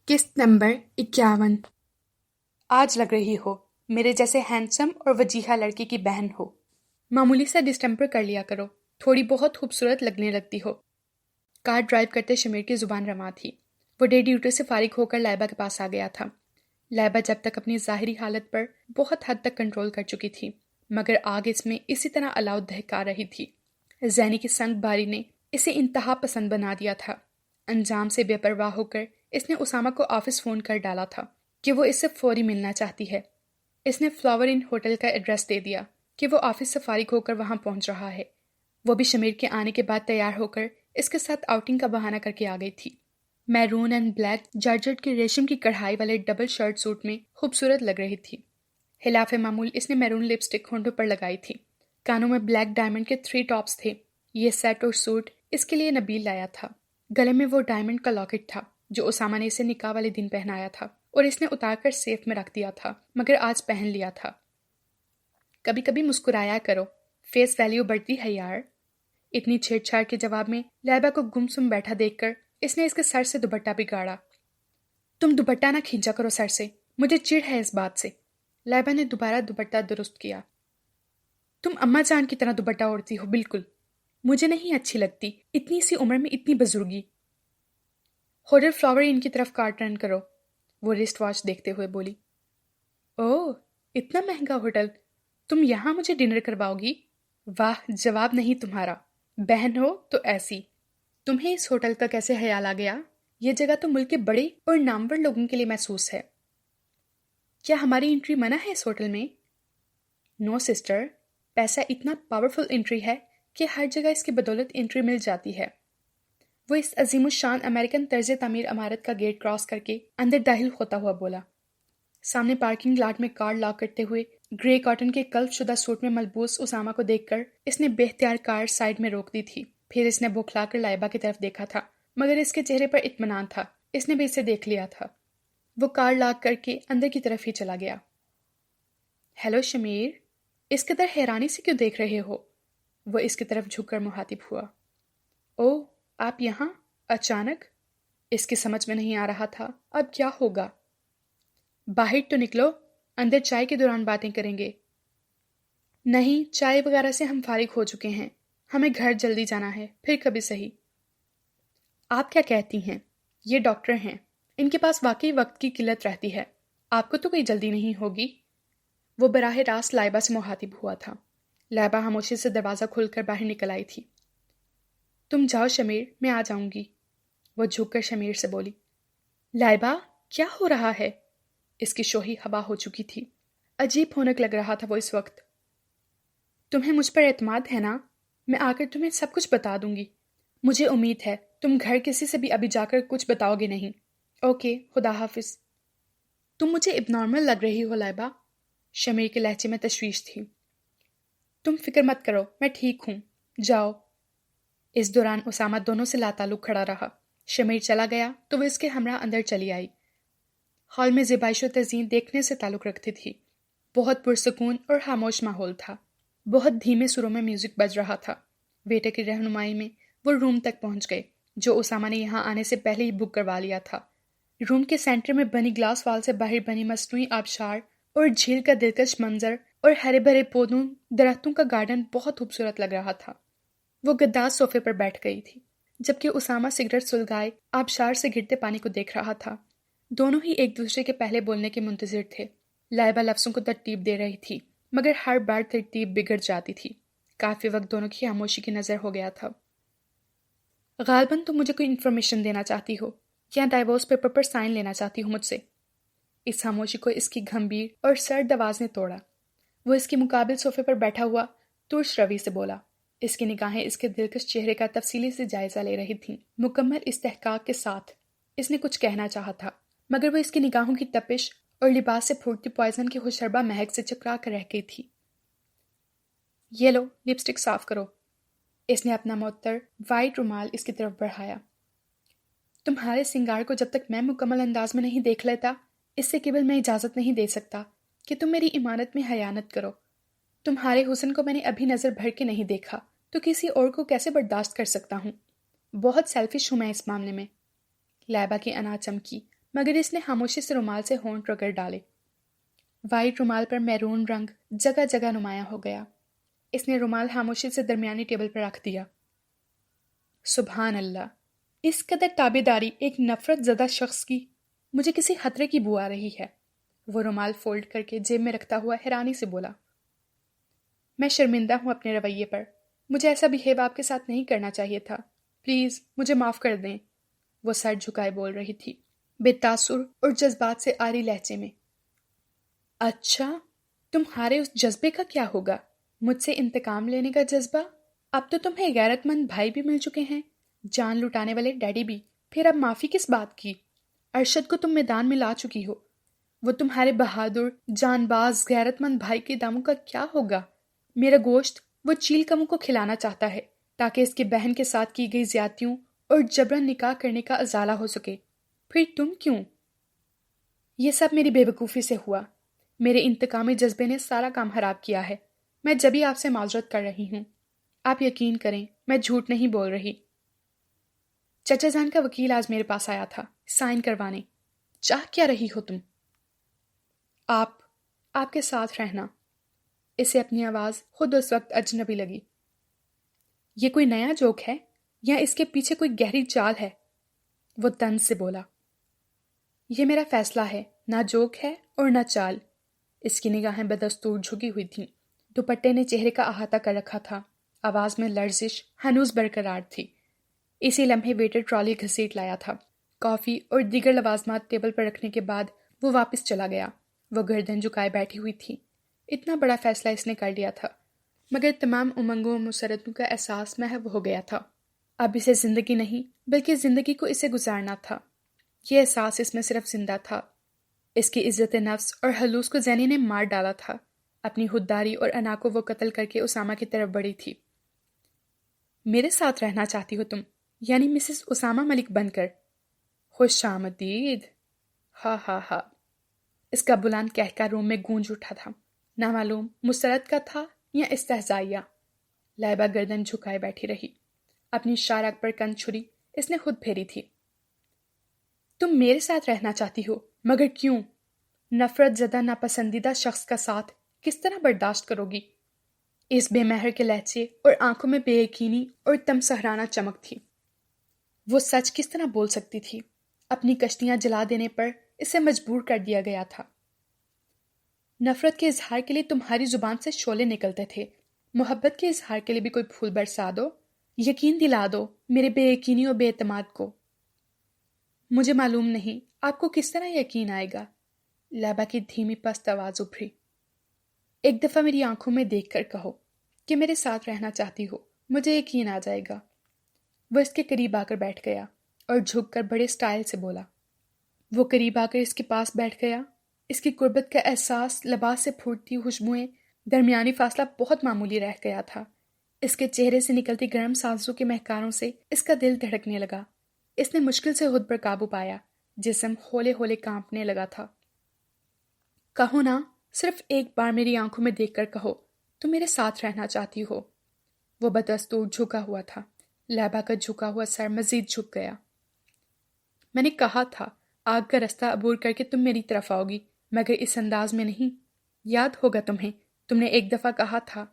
قسط نمبر 51۔ آج لگ رہی ہو میرے جیسے ہینڈسم اور وجیحہ لڑکی کی بہن ہو۔ معمولی سا ڈسٹمپر کر لیا کرو، تھوڑی بہت خوبصورت لگنے لگتی ہو۔ کار ڈرائیو کرتے شمیر کی زبان رواں تھی۔ وہ ڈے ڈیوٹی سے فارغ ہو کر لائبہ کے پاس آ گیا تھا۔ لائبہ جب تک اپنی ظاہری حالت پر بہت حد تک کنٹرول کر چکی تھی، مگر آگ اس میں اسی طرح الاؤ دہکا رہی تھی۔ ذہنی کی سنگ باری نے اسے انتہا پسند بنا دیا تھا۔ انجام سے بے پرواہ ہو کر اس نے اسامہ کو آفس فون کر ڈالا تھا کہ وہ اس سے فوری ملنا چاہتی ہے۔ اس نے فلاور ان ہوٹل کا ایڈریس دے دیا کہ وہ آفس سے فارغ ہو کر وہاں پہنچ رہا ہے۔ وہ بھی شمیر کے آنے کے بعد تیار ہو کر اس کے ساتھ آؤٹنگ کا بہانہ کر کے آ گئی تھی۔ میرون اینڈ بلیک جارجٹ کی ریشم کی کڑھائی والے ڈبل شرٹ سوٹ میں خوبصورت لگ رہی تھی۔ خلاف معمول اس نے میرون لپسٹک ہونٹوں پر لگائی تھی۔ کانوں میں بلیک ڈائمنڈ کے 3 ٹاپس تھے۔ یہ سیٹ اور سوٹ اس کے لیے نبیل لایا تھا۔ گلے میں وہ ڈائمنڈ کا لاکٹ تھا جو اسامہ نے اسے نکاح والے دن پہنایا تھا اور اس نے اتار کر سیف میں رکھ دیا تھا، مگر آج پہن لیا تھا۔ کبھی کبھی مسکرایا کرو، فیس ویلیو بڑھتی ہے یار۔ اتنی چھیڑ چھاڑ کے جواب میں لائبہ کو گم سم بیٹھا دیکھ کر اس نے اس کے سر سے دوپٹہ بگاڑا۔ تم دوپٹہ نہ کھینچا کرو سر سے، مجھے چڑ ہے اس بات سے۔ لائبہ نے دوبارہ دوپٹہ درست کیا۔ تم اماں جان کی طرح دوپٹہ اوڑھتی ہو بالکل، مجھے نہیں اچھی لگتی اتنی سی عمر میں اتنی بزرگی۔ ہوٹل فلاور ان کی طرف کار ٹرن کرو، وہ رسٹ واچ دیکھتے ہوئے بولی۔ اوہ، اتنا مہنگا ہوٹل، تم یہاں مجھے ڈنر کرواؤ گی؟ واہ، جواب نہیں تمہارا، بہن ہو تو ایسی۔ تمہیں اس ہوٹل کا کیسے خیال آ گیا؟ یہ جگہ تو ملک کے بڑے اور نامور لوگوں کے لیے محسوس ہے۔ کیا ہماری انٹری منع ہے اس ہوٹل میں؟ نو سسٹر، پیسہ اتنا پاورفل انٹری ہے کہ ہر جگہ اس کی بدولت انٹری مل جاتی ہے۔ وہ اس عظیم الشان امریکن طرز تعمیر عمارت کا گیٹ کراس کر کے اندر داخل ہوتا ہوا بولا۔ سامنے پارکنگ لاٹ میں کار لاک کرتے ہوئے گرے کاٹن کے کلف شدہ سوٹ میں ملبوس اسامہ کو دیکھ کر اس نے بے اختیار کار سائڈ میں روک دی تھی۔ پھر اس نے بوکھلا کر لائبہ کی طرف دیکھا تھا، مگر اس کے چہرے پر اطمینان تھا، اس نے بھی اسے دیکھ لیا تھا۔ وہ کار لاک کر کے اندر کی طرف ہی چلا گیا۔ ہیلو شمیر، اس قدر حیرانی سے کیوں دیکھ رہے ہو؟ وہ اس کی طرف جھک کر مخاطب ہوا۔ اوہ، آپ یہاں اچانک؟ اس کی سمجھ میں نہیں آ رہا تھا اب کیا ہوگا۔ باہر تو نکلو، اندر چائے کے دوران باتیں کریں گے۔ نہیں، چائے وغیرہ سے ہم فارغ ہو چکے ہیں، ہمیں گھر جلدی جانا ہے، پھر کبھی صحیح۔ آپ کیا کہتی ہیں؟ یہ ڈاکٹر ہیں، ان کے پاس واقعی وقت کی قلت رہتی ہے، آپ کو تو کوئی جلدی نہیں ہوگی؟ وہ براہ راست لائبہ سے مخاطب ہوا تھا۔ لائبہ خاموشی سے دروازہ کھول کر باہر نکل آئی تھی۔ تم جاؤ شمیر، میں آ جاؤں گی، وہ جھک کر شمیر سے بولی۔ لائبہ، کیا ہو رہا ہے؟ اس کی شوخی ہوا ہو چکی تھی، عجیب ہونک لگ رہا تھا وہ اس وقت۔ تمہیں مجھ پر اعتماد ہے نا؟ میں آ کر تمہیں سب کچھ بتا دوں گی۔ مجھے امید ہے تم گھر کسی سے بھی ابھی جا کر کچھ بتاؤ گے نہیں۔ اوکے، خدا حافظ۔ تم مجھے اب نارمل لگ رہی ہو لائبہ، شمیر کے لہجے میں تشویش تھی۔ تم فکر مت کرو، میں ٹھیک ہوں، جاؤ۔ اس دوران اسامہ دونوں سے لاتعلق کھڑا رہا۔ شمیر چلا گیا تو وہ اس کے ہمراہ اندر چلی آئی۔ ہال میں زیبائش و تزئین دیکھنے سے تعلق رکھتی تھی۔ بہت پرسکون اور خاموش ماحول تھا۔ بہت دھیمے سروں میں میوزک بج رہا تھا۔ ویٹر کی رہنمائی میں وہ روم تک پہنچ گئے جو اسامہ نے یہاں آنے سے پہلے ہی بک کروا لیا تھا۔ روم کے سینٹر میں بنی گلاس وال سے باہر بنی مصنوعی آبشار اور جھیل کا دلکش منظر اور ہرے بھرے پودوں درختوں کا گارڈن بہت خوبصورت لگ رہا تھا۔ وہ گداز صوفے پر بیٹھ گئی تھی، جبکہ اسامہ سگریٹ سلگائے آبشار سے گرتے پانی کو دیکھ رہا تھا۔ دونوں ہی ایک دوسرے کے پہلے بولنے کے منتظر تھے۔ لائبہ لفظوں کو ترتیب دے رہی تھی، مگر ہر بار ترتیب بگڑ جاتی تھی۔ کافی وقت دونوں کی خاموشی کی نظر ہو گیا تھا۔ غالباً تم مجھے کوئی انفارمیشن دینا چاہتی ہو یا ڈائیورس پیپر پر سائن لینا چاہتی ہو مجھ سے۔ اس خاموشی کو اس کی گھمبیر اور سرد آواز نے توڑا۔ وہ اس کے مقابل صوفے پر بیٹھا ہوا ترش روی سے بولا۔ اس کی نگاہیں اس کے دلکش چہرے کا تفصیلی سے جائزہ لے رہی تھیں۔ مکمل استحقاق کے ساتھ اس نے کچھ کہنا چاہا تھا، مگر وہ اس کی نگاہوں کی تپش اور لباس سے پھوٹتی پوائزن کی خوشربا مہک سے چکرا کر رہ گئی تھی۔ یہ لو، لپسٹک صاف کرو۔ اس نے اپنا معطر وائٹ رومال اس کی طرف بڑھایا۔ تمہارے سنگار کو جب تک میں مکمل انداز میں نہیں دیکھ لیتا، اس سے قبل میں اجازت نہیں دے سکتا کہ تم میری امانت میں خیانت کرو۔ تمہارے حسن کو میں نے ابھی نظر بھر کے نہیں دیکھا تو کسی اور کو کیسے برداشت کر سکتا ہوں؟ بہت سیلفش ہوں میں اس معاملے میں۔ لائبہ کی انا چمکی، مگر اس نے خاموشی سے رومال سے ہونٹ رگڑ ڈالے۔ وائٹ رومال پر میرون رنگ جگہ جگہ نمایاں ہو گیا۔ اس نے رومال خاموشی سے درمیانی ٹیبل پر رکھ دیا۔ سبحان اللہ، اس قدر تابعداری ایک نفرت زدہ شخص کی! مجھے کسی خطرے کی بو آ رہی ہے۔ وہ رومال فولڈ کر کے جیب میں رکھتا ہوا حیرانی سے بولا۔ میں شرمندہ ہوں اپنے رویے پر۔ مجھے ایسا بہیو آپ کے ساتھ نہیں کرنا چاہیے تھا۔ پلیز مجھے معاف کر دیں۔ وہ سر جھکائے بول رہی تھی، بے تاثر اور جذبات سے آری لہجے میں۔ اچھا، تمہارے اس جذبے کا کیا ہوگا؟ مجھ سے انتقام لینے کا جذبہ؟ اب تو تمہیں غیرت مند بھائی بھی مل چکے ہیں، جان لٹانے والے ڈیڈی بھی، پھر اب معافی کس بات کی؟ ارشد کو تم میدان میں لا چکی ہو، وہ تمہارے بہادر جان باز غیرت مند بھائی کے داموں کا کیا ہوگا؟ میرا گوشت وہ چیل کموں کو کھلانا چاہتا ہے تاکہ اس کی بہن کے ساتھ کی گئی زیادتیوں اور جبرن نکاح کرنے کا ازالہ ہو سکے۔ پھر تم کیوں؟ یہ سب میری بے وقوفی سے ہوا۔ میرے انتقامی جذبے نے سارا کام خراب کیا ہے۔ میں جبھی آپ سے معذرت کر رہی ہوں۔ آپ یقین کریں، میں جھوٹ نہیں بول رہی۔ چچا جان کا وکیل آج میرے پاس آیا تھا سائن کروانے۔ چاہ کیا رہی ہو تم؟ آپ کے ساتھ رہنا۔ اسے اپنی آواز خود اس وقت اجنبی لگی۔ یہ کوئی نیا جوک ہے یا اس کے پیچھے کوئی گہری چال ہے؟ وہ طنز سے بولا۔ یہ میرا فیصلہ ہے، نہ جوک ہے اور نہ چال۔ اس کی نگاہیں بدستور جھکی ہوئی تھیں، دوپٹے نے چہرے کا احاطہ کر رکھا تھا، آواز میں لرزش ہنوز برقرار تھی۔ اسی لمحے ویٹر ٹرالی گھسیٹ لایا تھا۔ کافی اور دیگر لوازمات ٹیبل پر رکھنے کے بعد وہ واپس چلا گیا۔ وہ گردن جھکائے بیٹھی ہوئی تھی۔ اتنا بڑا فیصلہ اس نے کر لیا تھا، مگر تمام امنگوں و مسرتوں کا احساس محو ہو گیا تھا۔ اب اسے زندگی نہیں بلکہ زندگی کو اسے گزارنا تھا۔ یہ احساس اس میں صرف زندہ تھا۔ اس کی عزت نفس اور خلوص کو زینی نے مار ڈالا تھا۔ اپنی خودداری اور انا کو وہ قتل کر کے اسامہ کی طرف بڑھی تھی۔ میرے ساتھ رہنا چاہتی ہو تم، یعنی مسز اسامہ ملک بن کر؟ خوش آمدید۔ ہا ہا ہا۔ اس کا بلند کہکہ روم میں گونج اٹھا تھا، نامعلوم مسرت کا تھا یا استہزائیہ۔ لائبہ گردن جھکائے بیٹھی رہی، اپنی شارک پر کن چھری اس نے خود پھیری تھی۔ تم میرے ساتھ رہنا چاہتی ہو، مگر کیوں؟ نفرت زدہ ناپسندیدہ شخص کا ساتھ کس طرح برداشت کرو گی؟ اس بے مہر کے لہجے اور آنکھوں میں بے یقینی اور تمسخرانہ چمک تھی۔ وہ سچ کس طرح بول سکتی تھی؟ اپنی کشتیاں جلا دینے پر اسے مجبور کر دیا گیا تھا۔ نفرت کے اظہار کے لیے تمہاری زبان سے شعلے نکلتے تھے، محبت کے اظہار کے لیے بھی کوئی پھول برسا دو، یقین دلا دو میرے بے یقینی اور بے اعتماد کو۔ مجھے معلوم نہیں آپ کو کس طرح یقین آئے گا۔ لائبہ کی دھیمی پست آواز ابھری۔ ایک دفعہ میری آنکھوں میں دیکھ کر کہو کہ میرے ساتھ رہنا چاہتی ہو، مجھے یقین آ جائے گا۔ وہ اس کے قریب آ کر بیٹھ گیا اور جھک کر بڑے سٹائل سے بولا۔ وہ قریب آ کر اس کے پاس بیٹھ گیا۔ اس کی قربت کا احساس، لباس سے پھوٹتی خوشبوئیں، درمیانی فاصلہ بہت معمولی رہ گیا تھا۔ اس کے چہرے سے نکلتی گرم سانسوں کے مہکاروں سے اس کا دل دھڑکنے لگا۔ اس نے مشکل سے خود پر قابو پایا، جسم ہولے ہولے کانپنے لگا تھا۔ کہو نا، صرف ایک بار میری آنکھوں میں دیکھ کر کہو تم میرے ساتھ رہنا چاہتی ہو۔ وہ بدستور جھکا ہوا تھا۔ لائبہ کا جھکا ہوا سر مزید جھک گیا۔ میں نے کہا تھا آگ کا رستہ عبور کر کے تم میری طرف آؤ گی، مگر اس انداز میں نہیں۔ یاد ہوگا تمہیں، تم نے ایک دفعہ کہا تھا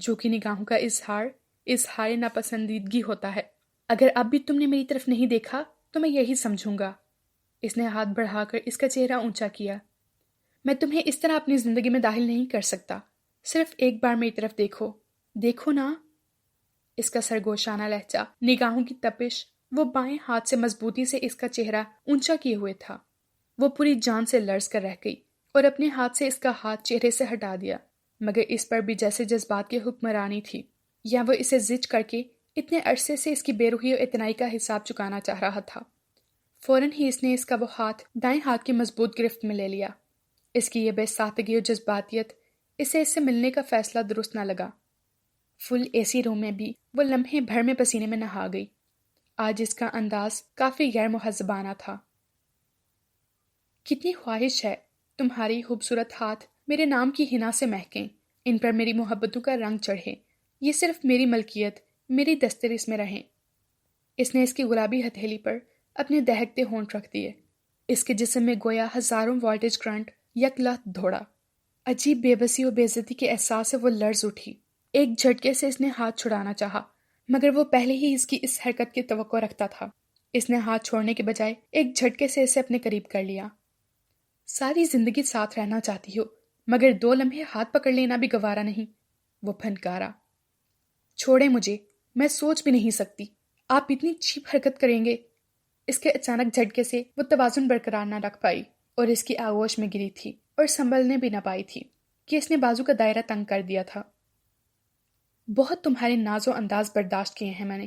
جھوکی نگاہوں کا اظہار ناپسندیدگی ہوتا ہے۔ اگر اب بھی تم نے میری طرف نہیں دیکھا تو میں یہی سمجھوں گا۔ اس نے ہاتھ بڑھا کر اس کا چہرہ اونچا کیا۔ میں تمہیں اس طرح اپنی زندگی میں داخل نہیں کر سکتا۔ صرف ایک بار میری طرف دیکھو، دیکھو نا۔ اس کا سرگوشانہ لہجہ، نگاہوں کی تپش، وہ بائیں ہاتھ سے مضبوطی سے اس کا چہرہ اونچا کیے ہوئے تھا۔ وہ پوری جان سے لرز کر رہ گئی اور اپنے ہاتھ سے اس کا ہاتھ چہرے سے ہٹا دیا، مگر اس پر بھی جیسے جذبات کی حکمرانی تھی، یا وہ اسے زج کر کے اتنے عرصے سے اس کی بے روحی اور اتنائی کا حساب چکانا چاہ رہا تھا۔ فوراً ہی اس نے اس کا وہ ہاتھ دائیں ہاتھ کی مضبوط گرفت میں لے لیا۔ اس کی یہ بے سادگی اور جذباتیت اسے اس سے ملنے کا فیصلہ درست نہ لگا۔ فل اے سی روم میں بھی وہ لمحے بھر میں پسینے میں نہا گئی۔ آج اس کا انداز کافی غیر مہذبانہ تھا۔ کتنی خواہش ہے تمہاری خوبصورت ہاتھ میرے نام کی حنا سے مہکیں، ان پر میری محبتوں کا رنگ چڑھے، یہ صرف میری ملکیت، میری دسترس میں رہیں۔ اس نے اس کی گلابی ہتھیلی پر اپنے دہکتے ہونٹ رکھ دیے۔ اس کے جسم میں گویا ہزاروں والٹیج کرنٹ یک لخت دوڑا۔ عجیب بے بسی و بے عزتی کے احساس سے وہ لرز اٹھی۔ ایک جھٹکے سے اس نے ہاتھ چھڑانا چاہا، مگر وہ پہلے ہی اس کی اس حرکت کی توقع رکھتا تھا۔ اس نے ہاتھ چھوڑنے کے بجائے ایک جھٹکے سے اسے اپنے قریب کر لیا۔ ساری زندگی ساتھ رہنا چاہتی ہو، مگر 2 لمحے ہاتھ پکڑ لینا بھی گوارا نہیں، وہ پھنکارا۔ چھوڑیں مجھے، میں سوچ بھی نہیں سکتی آپ اتنی چیپ حرکت کریں گے۔ اس کے اچانک جھٹکے سے وہ توازن برقرار نہ رکھ پائی اور اس کی آغوش میں گری تھی اور سنبھلنے بھی نہ پائی تھی کہ اس نے بازو کا دائرہ تنگ کر دیا تھا۔ بہت تمہارے ناز و انداز برداشت کیے ہیں میں نے،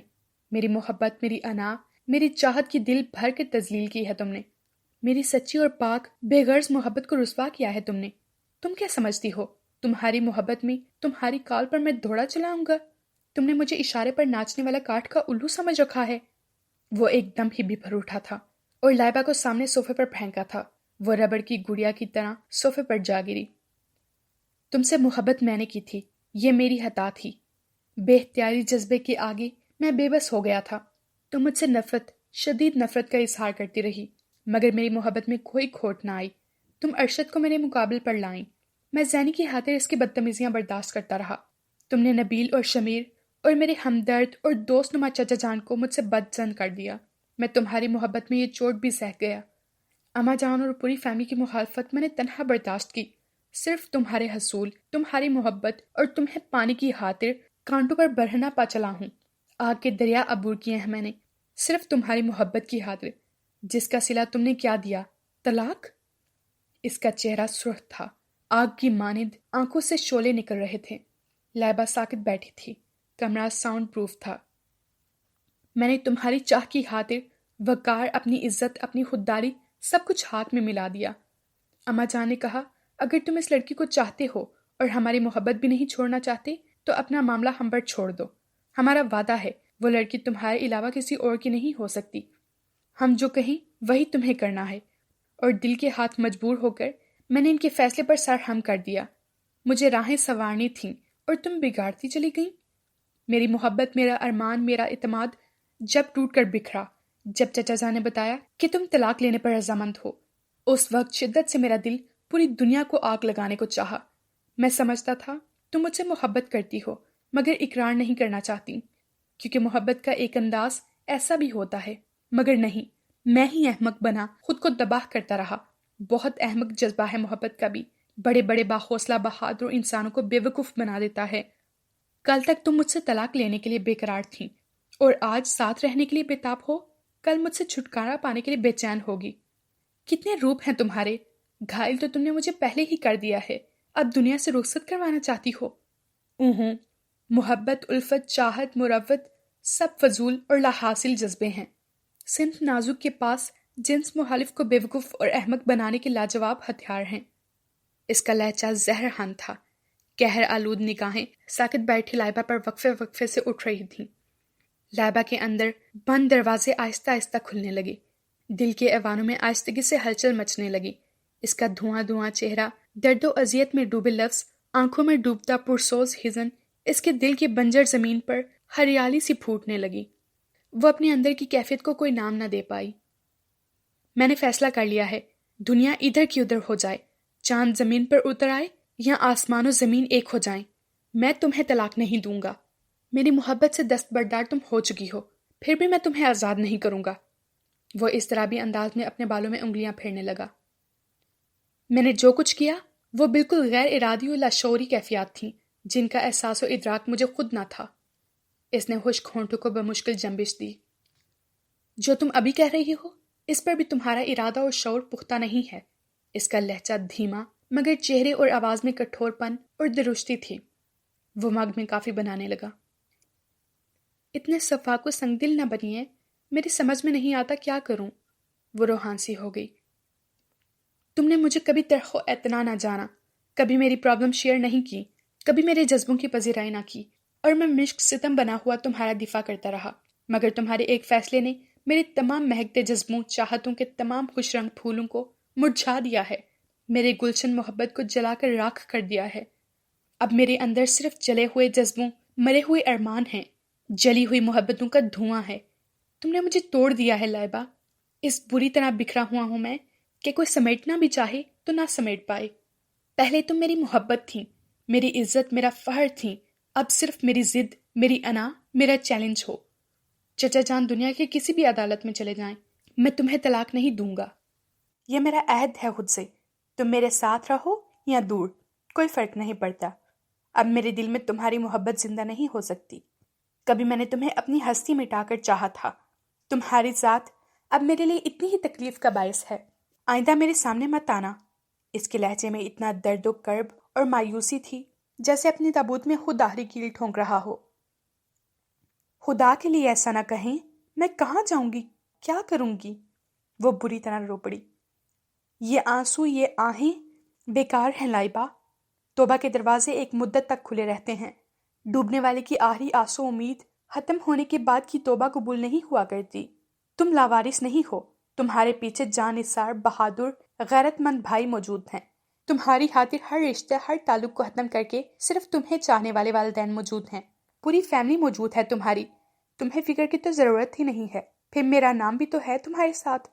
میری محبت، میری انا، میری چاہت کی دل بھر کے تذلیل کی ہے تم نے، میری سچی اور پاک بے غرض محبت کو رسوا کیا ہے تم نے۔ تم کیا سمجھتی ہو تمہاری محبت میں تمہاری کال پر میں دوڑا چلاؤں گا؟ تم نے مجھے اشارے پر ناچنے والا کاٹھ کا الو سمجھ رکھا ہے۔ وہ ایک دم ہی بھر اٹھا تھا اور لائبہ کو سامنے صوفے پر پھینکا تھا۔ وہ ربڑ کی گڑیا کی طرح صوفے پر جا گری۔ تم سے محبت میں نے کی تھی، یہ میری خطا تھی۔ بے اختیاری جذبے کے آگے میں بے بس ہو گیا تھا۔ تم مجھ سے نفرت، شدید نفرت کا اظہار کرتی رہی، مگر میری محبت میں کوئی کھوٹ نہ آئی۔ تم ارشد کو میرے مقابل پر لائیں، میں زینی کی خاطر اس کی بدتمیزیاں برداشت کرتا رہا۔ تم نے نبیل اور شمیر اور میرے ہمدرد اور دوست نما چچا جان کو مجھ سے بدزن کر دیا۔ میں تمہاری محبت میں یہ چوٹ بھی سہ گیا۔ اماں جان اور پوری فیملی کی مخالفت میں نے تنہا برداشت کی، صرف تمہارے حصول، تمہاری محبت اور تمہیں پانے کی خاطر کانٹوں پر برہنہ پا چلا ہوں۔ آگ کے دریا عبور کیے ہیں میں نے، صرف تمہاری محبت کی خاطر، جس کا صلہ تم نے کیا دیا؟ طلاق؟ اس کا چہرہ سرخ تھا، آگ کی مانند آنکھوں سے شعلے نکل رہے تھے۔ لائبہ ساکت بیٹھی تھی، کمرہ ساؤنڈ پروف تھا۔ میں نے تمہاری چاہ کی خاطر وقار، اپنی عزت، اپنی خودداری، سب کچھ ہاتھ میں ملا دیا۔ اماں جان نے کہا، اگر تم اس لڑکی کو چاہتے ہو اور ہماری محبت بھی نہیں چھوڑنا چاہتے تو اپنا معاملہ ہم پر چھوڑ دو۔ ہمارا وعدہ ہے وہ لڑکی تمہارے علاوہ کسی اور کی نہیں ہو سکتی۔ ہم جو کہیں وہی تمہیں کرنا ہے۔ اور دل کے ہاتھ مجبور ہو کر میں نے ان کے فیصلے پر سر ہم کر دیا۔ مجھے راہیں سنوارنی تھیں اور تم بگاڑتی چلی گئیں۔ میری محبت، میرا ارمان، میرا اعتماد جب ٹوٹ کر بکھرا، جب چچا جان نے بتایا کہ تم طلاق لینے پر رضامند ہو، اس وقت شدت سے میرا دل پوری دنیا کو آگ لگانے کو چاہا۔ میں سمجھتا تھا تم مجھ سے محبت کرتی ہو مگر اقرار نہیں کرنا چاہتی، کیونکہ محبت کا ایک انداز ایسا بھی ہوتا ہے، مگر نہیں، میں ہی احمق بنا خود کو تباہ کرتا رہا۔ بہت احمق جذبہ ہے محبت کا بھی، بڑے بڑے باحوصلہ بہادر انسانوں کو بے وقوف بنا دیتا ہے۔ کل تک تم مجھ سے طلاق لینے کے لیے بے قرار تھیں اور آج ساتھ رہنے کے لیے بے تاب ہو، کل مجھ سے چھٹکارا پانے کے لیے بے چین ہوگی۔ کتنے روپ ہیں تمہارے، گھائل تو تم نے مجھے پہلے ہی کر دیا ہے، اب دنیا سے رخصت کروانا چاہتی ہو۔ محبت، الفت، چاہت، مروت سب فضول اور لا حاصل جذبے ہیں۔ صنف نازک کے پاس جنس مخالف کو بیوقوف اور احمق بنانے کے لاجواب ہتھیار ہیں۔ اس کا لہجہ زہر ہن تھا، قہر آلود نگاہیں ساکت بیٹھی لائبہ پر وقفے وقفے سے اٹھ رہی تھیں۔ لائبہ کے اندر بند دروازے آہستہ آہستہ کھلنے لگے، دل کے ایوانوں میں آہستگی سے ہلچل مچنے لگی۔ اس کا دھواں دھواں چہرہ، درد و اذیت میں ڈوبے لفظ، آنکھوں میں ڈوبتا پرسوز حزن، اس کے دل کی بنجر زمین پر ہریالی سی پھوٹنے لگی۔ وہ اپنے اندر کی کیفیت کو کوئی نام نہ دے پائی۔ میں نے فیصلہ کر لیا ہے، دنیا ادھر کی ادھر ہو جائے، چاند زمین پر اتر آئے یا آسمان و زمین ایک ہو جائیں، میں تمہیں طلاق نہیں دوں گا۔ میری محبت سے دستبردار تم ہو چکی ہو، پھر بھی میں تمہیں آزاد نہیں کروں گا۔ وہ اضطرابی انداز میں اپنے بالوں میں انگلیاں پھیرنے لگا۔ میں نے جو کچھ کیا وہ بالکل غیر ارادی و لاشعوری کیفیات تھیں جن کا احساس و ادراک مجھے خود نہ تھا۔ اس نے خشک ہونٹوں کو بمشکل جنبش دی۔ جو تم ابھی کہہ رہی ہو اس پر بھی تمہارا ارادہ اور شعور پختہ نہیں ہے۔ اس کا لہجہ دھیما مگر چہرے اور آواز میں کٹھور پن اور درشتی تھی۔ وہ مگ میں کافی بنانے لگا۔ اتنے صفاق و سنگ دل نہ بنیے، میری سمجھ میں نہیں آتا کیا کروں۔ وہ روحان سی ہو گئی۔ تم نے مجھے کبھی ترخ و اعتنا نہ جانا، کبھی میری پرابلم شیئر نہیں کی، کبھی میرے جذبوں کی پذیرائی نہ کی، اور میں مشک ستم بنا ہوا تمہارا دفاع کرتا رہا، مگر تمہارے ایک فیصلے نے میرے تمام مہکتے جذبوں، چاہتوں کے تمام خوش رنگ پھولوں کو مرجھا دیا ہے، میرے گلشن محبت کو جلا کر راکھ کر دیا ہے۔ اب میرے اندر صرف جلے ہوئے جذبوں، مرے ہوئے ارمان ہیں، جلی ہوئی محبتوں کا دھواں ہے۔ تم نے مجھے توڑ دیا ہے لائبہ، اس بری طرح بکھرا ہوا ہوں میں کہ کوئی سمیٹنا بھی چاہے تو نہ سمیٹ پائے۔ پہلے تم میری محبت تھیں، میری عزت، میرا فخر تھیں، اب صرف میری ضد، میری انا، میرا چیلنج ہو۔ چچا جان دنیا کے کسی بھی عدالت میں چلے جائیں، میں تمہیں طلاق نہیں دوں گا۔ یہ میرا عہد ہے خود سے، تم میرے ساتھ رہو یا دور، کوئی فرق نہیں پڑتا۔ اب میرے دل میں تمہاری محبت زندہ نہیں ہو سکتی۔ کبھی میں نے تمہیں اپنی ہستی مٹا کر چاہا تھا، تمہاری ذات اب میرے لیے اتنی ہی تکلیف کا باعث ہے۔ آئندہ میرے سامنے مت آنا۔ اس کے لہجے میں اتنا درد و کرب اور مایوسی تھی جیسے اپنے تابوت میں خود آخری کیل ٹھونک رہا ہو۔ خدا کے لیے ایسا نہ کہیں، میں کہاں جاؤں گی، کیا کروں گی؟ وہ بری طرح رو پڑی۔ یہ آنسو، یہ آہیں بیکار ہیں لائبہ۔ توبہ کے دروازے ایک مدت تک کھلے رہتے ہیں۔ ڈوبنے والے کی آخری آسو امید ختم ہونے کے بعد کی توبہ قبول نہیں ہوا کرتی۔ تم لاوارث نہیں ہو، تمہارے پیچھے جان نثار، بہادر، غیرت مند بھائی موجود ہیں۔ تمہاری خاطر ہر رشتے، ہر تعلق کو ختم کر کے صرف تمہیں چاہنے والے والدین موجود ہیں۔ پوری فیملی موجود ہے تمہاری۔ تمہیں فکر کی تو ضرورت ہی نہیں ہے۔ پھر میرا نام بھی تو ہے تمہارے ساتھ۔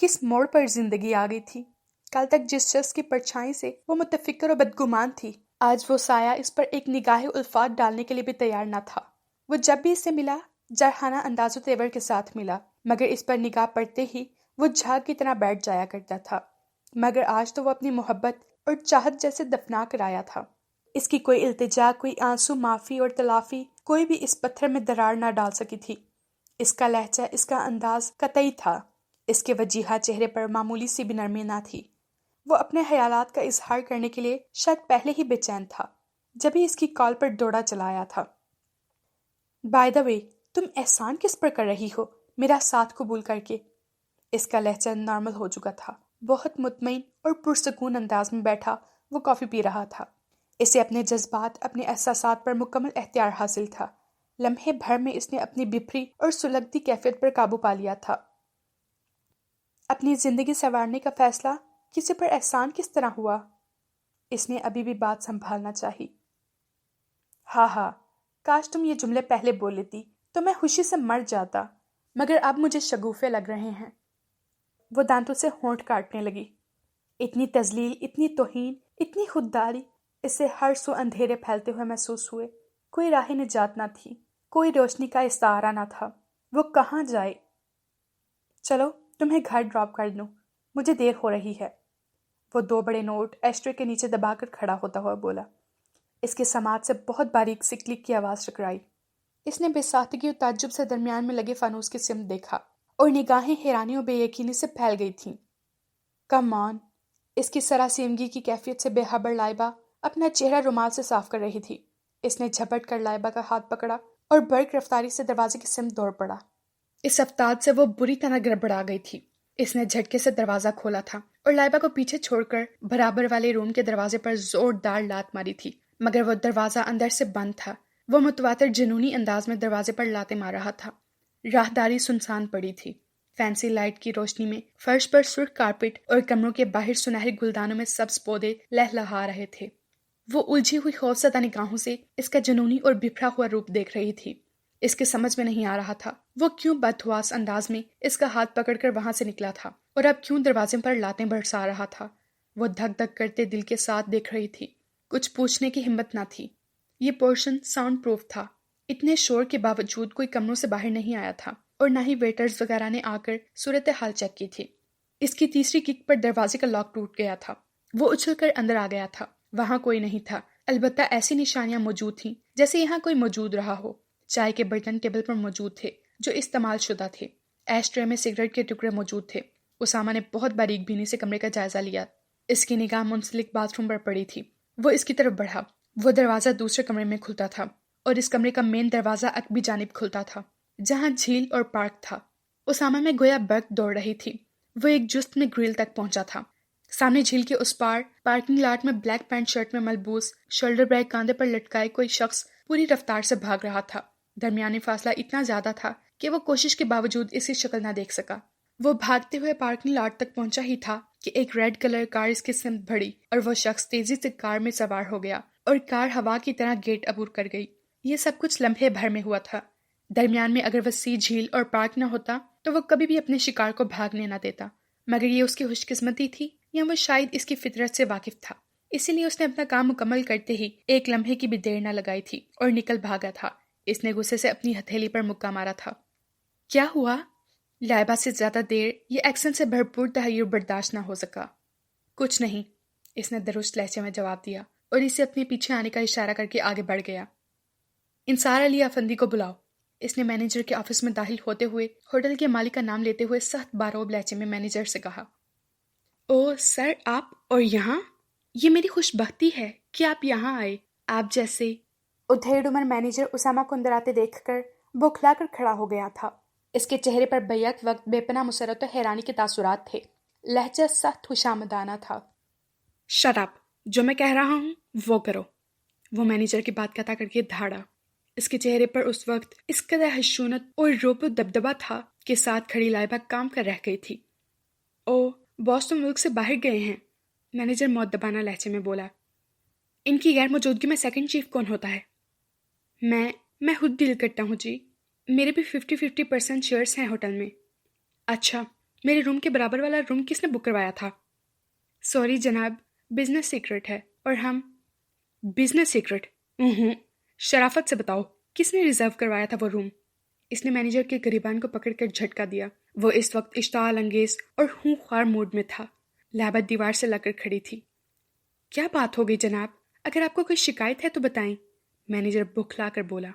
کس موڑ پر زندگی آ گئی تھی؟ کل تک جس شخص کی پرچھائی سے وہ متفکر اور بدگمان تھی، آج وہ سایہ اس پر ایک نگاہ الفات ڈالنے کے لیے بھی تیار نہ تھا۔ وہ جب بھی اس سے ملا، جرحانہ انداز و تیور کے ساتھ ملا، مگر اس پر نگاہ پڑتے ہی وہ جھاگ کی طرح بیٹھ جایا کرتا تھا۔ مگر آج تو وہ اپنی محبت اور چاہت جیسے دفنا کر آیا تھا۔ اس کی کوئی التجا، کوئی آنسو معافی اور تلافی، کوئی بھی اس پتھر میں دراڑ نہ ڈال سکی تھی۔ اس کا لہجہ، اس کا انداز قطعی تھا۔ اس کے وجیحہ چہرے پر معمولی سی بھی نرمی نہ تھی۔ وہ اپنے خیالات کا اظہار کرنے کے لیے شاید پہلے ہی بے چین تھا جب ہی اس کی کال پر دوڑا چلا آیا تھا۔ بائی دا وے، تم احسان کس پر کر رہی ہو میرا ساتھ قبول کر کے؟ اس کا لہجہ نارمل ہو چکا تھا۔ بہت مطمئن اور پرسکون انداز میں بیٹھا وہ کافی پی رہا تھا۔ اسے اپنے جذبات، اپنے احساسات پر مکمل اختیار حاصل تھا۔ لمحے بھر میں اس نے اپنی بپھری اور سلگتی کیفیت پر قابو پا لیا تھا۔ اپنی زندگی سنوارنے کا فیصلہ کسی پر احسان کس طرح ہوا؟ اس نے ابھی بھی بات سنبھالنا چاہی۔ ہاں، کاش تم یہ جملے پہلے بول لیتی تو میں خوشی سے مر جاتا، مگر اب مجھے شگوفے لگ رہے ہیں۔ وہ دانتوں سے ہونٹ کاٹنے لگی۔ اتنی تذلیل، اتنی توہین، اتنی خودداری، اس سے ہر سو اندھیرے پھیلتے ہوئے محسوس ہوئے۔ کوئی راہ نجات نہ تھی، کوئی روشنی کا استعارہ نہ تھا۔ وہ کہاں جائے؟ چلو تمہیں گھر ڈراپ کر دوں، مجھے دیر ہو رہی ہے۔ وہ 2 بڑے نوٹ ایشٹرے کے نیچے دبا کر کھڑا ہوتا ہوا بولا۔ اس کے سماعت سے بہت باریک سی کلک کی آواز ٹکرائی۔ اس نے بے ساختگی اور تعجب سے درمیان میں لگے فانوس کی سمت دیکھا اور نگاہیں حیرانی اور بے یقینی سے پھیل گئی تھیں۔ کم آن! اس کی سراسیمگی کی کیفیت سے بے خبر لائبہ اپنا چہرہ رومال سے صاف کر رہی تھی۔ اس نے جھپٹ کر لائبہ کا ہاتھ پکڑا اور برق رفتاری سے دروازے کی سمت دوڑ پڑا۔ اس افتاد سے وہ بری طرح گڑبڑا گئی تھی۔ اس نے جھٹکے سے دروازہ کھولا تھا اور لائبہ کو پیچھے چھوڑ کر برابر والے روم کے دروازے پر زوردار لات ماری تھی، مگر وہ دروازہ اندر سے بند تھا۔ وہ متواتر جنونی انداز میں دروازے پر لاتیں مار رہا تھا۔ راہداری سنسان پڑی تھی۔ فینسی لائٹ کی روشنی میں فرش پر سرخ کارپٹ اور کمروں کے باہر سنہرے گلدانوں میں سبز پودے لہلہا رہے تھے۔ وہ الجھی ہوئی خوفزدہ نگاہوں سے اس کا جنونی اور بکھرا ہوا روپ دیکھ رہی تھی۔ اس کے سمجھ میں نہیں آ رہا تھا وہ کیوں بدحواس انداز میں اس کا ہاتھ پکڑ کر وہاں سے نکلا تھا اور اب کیوں دروازے پر لاتیں برسا رہا تھا۔ وہ دھک دھک کرتے دل کے ساتھ دیکھ رہی تھی۔ کچھ پوچھنے کی ہمت نہ تھی۔ یہ پورشن ساؤنڈ پروف تھا۔ اتنے شور کے باوجود کوئی کمروں سے باہر نہیں آیا تھا اور نہ ہی ویٹرز وغیرہ نے آ کر صورتحال چیک کی تھی۔ اس کی تیسری کک پر دروازے کا لاک ٹوٹ گیا تھا۔ وہ اچھل کر اندر آ گیا تھا۔ وہاں کوئی نہیں تھا، البتہ ایسی نشانیاں موجود تھیں جیسے یہاں کوئی موجود رہا ہو۔ چائے کے برتن ٹیبل پر موجود تھے جو استعمال شدہ تھے۔ ایش ٹرے میں سگریٹ کے ٹکڑے موجود تھے۔ اسامہ نے بہت باریک بینی سے کمرے کا جائزہ لیا۔ اس کی نگاہ منسلک باتھ روم پر پڑی تھی۔ وہ اس کی طرف بڑھا۔ وہ دروازہ دوسرے کمرے میں کھلتا تھا اور اس کمرے کا مین دروازہ عقبی جانب کھلتا تھا جہاں جھیل اور پارک تھا۔ اسامہ میں گویا برق دوڑ رہی تھی۔ وہ ایک جست میں گرل تک پہنچا تھا۔ سامنے جھیل کے اس پار پارکنگ لاٹ میں بلیک پینٹ شرٹ میں ملبوس، شولڈر بیگ کاندھے پر لٹکائے کوئی شخص پوری رفتار سے بھاگ رہا تھا۔ درمیانی فاصلہ اتنا زیادہ تھا کہ وہ کوشش کے باوجود اس کی شکل نہ دیکھ سکا۔ وہ بھاگتے ہوئے پارکنگ لاٹ تک پہنچا ہی تھا کہ ایک ریڈ کلر کار اس کی سمت بڑھی اور وہ شخص تیزی سے کار میں سوار ہو گیا اور کار ہوا کی طرح گیٹ عبور کر گئی۔ یہ سب کچھ لمحے بھر میں ہوا تھا۔ درمیان میں اگر وسیع جھیل اور پارک نہ ہوتا تو وہ کبھی بھی اپنے شکار کو بھاگنے نہ دیتا۔ مگر یہ اس کی خوش قسمتی تھی یا وہ شاید اس کی فطرت سے واقف تھا، اسی لیے اس نے اپنا کام مکمل کرتے ہی ایک لمحے کی بھی دیر نہ لگائی تھی اور نکل بھاگا تھا۔ اس نے غصے سے اپنی ہتھیلی پر مکہ مارا تھا۔ کیا ہوا؟ لائبہ سے زیادہ دیر یہ ایکسن سے بھرپور تحیر برداشت نہ ہو سکا۔ کچھ نہیں، اس نے درست لہجے میں جواب دیا اور اسے اپنے پیچھے آنے کا اشارہ کر کے آگے بڑھ گیا۔ انصار علی افندی کو بلاؤ، اس نے مینیجر کے آفس میں داخل ہوتے ہوئے ہوٹل کے مالک کا نام لیتے ہوئے سخت باروب لہجے میں مینیجر سے کہا۔ او سر، آپ اور یہاں؟ یہ میری خوش بختی ہے کہ آپ یہاں آئے۔ آپ جیسے ادھیڑ عمر مینیجر اسامہ کو اندر آتے دیکھ کر بوکھلا کر کھڑا ہو گیا تھا۔ اس کے چہرے پر بیک وقت بے پناہ مسرت و حیرانی کے تاثرات تھے۔ لہجہ سخت خوشامدانہ تھا۔ شٹ اپ، جو میں کہہ رہا ہوں وہ کرو، وہ مینیجر کی بات قطع کر کے دھاڑا۔ اس کے چہرے پر اس وقت اس قدر خشونت اور روب و دبدبہ تھا کہ ساتھ کھڑی لائبہ کام کر رہ گئی تھی۔ او باس تو ملک سے باہر گئے ہیں، مینیجر مؤدبانہ لہجے میں بولا۔ ان کی غیر موجودگی میں سیکنڈ چیف کون ہوتا ہے؟ میں خود ڈیل کرتا ہوں جی، میرے بھی 50% شیئرز ہیں ہوٹل میں۔ اچھا، میرے روم کے برابر والا روم کس نے بک کروایا تھا؟ سوری جناب، بزنس سیکرٹ ہے اور ہم… بزنس سیکرٹ؟ شرافت سے بتاؤ، کس نے ریزرو کروایا تھا وہ روم؟ اس نے مینیجر کے گریبان کو پکڑ کر جھٹکا دیا۔ وہ اس وقت اشتعال انگیز اور ہوں خوار موڈ میں تھا۔ لائبہ دیوار سے لگ کر کھڑی تھی۔ کیا بات ہو گئی جناب؟ اگر آپ کو کوئی شکایت ہے تو بتائیں، مینیجر بوکھلا کر بولا۔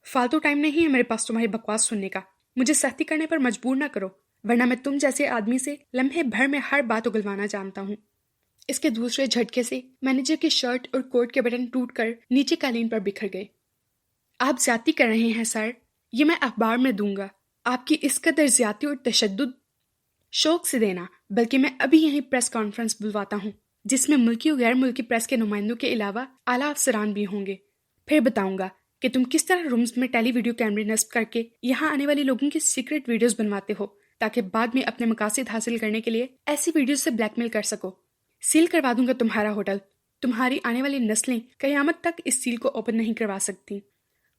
فالتو ٹائم نہیں ہے میرے پاس تمہاری بکواس سننے کا، مجھے سختی کرنے پر مجبور نہ کرو، ورنہ میں تم جیسے آدمی سے لمحے بھر میں ہر بات اگلوانا جانتا ہوں۔ اس کے دوسرے جھٹکے سے مینیجر کی شرٹ اور کوٹ کے بٹن ٹوٹ کر نیچے قالین پر بکھر گئے۔ آپ زیادتی کر رہے ہیں سر، یہ میں اخبار میں دوں گا۔ آپ کی اس قدر زیادتی اور تشدد شوق سے دینا، بلکہ میں ابھی یہیں پریس کانفرنس بلواتا ہوں جس میں ملکی و غیر ملکی پریس کے نمائندوں کے علاوہ اعلیٰ افسران بھی ہوں گے۔ پھر بتاؤں گا کہ تم کس طرح رومز میں ٹیلی ویڈیو کیمرے نصب کر کے یہاں آنے والے لوگوں کی سیکرٹ ویڈیوز بنواتے ہو تاکہ بعد میں اپنے مقاصد حاصل کرنے کے لیے ایسی ویڈیوز سے بلیک میل کر سکو۔ سیل کروا دوں گا تمہارا ہوٹل، تمہاری آنے والی نسلیں قیامت تک اس سیل کو اوپن نہیں کروا سکتی۔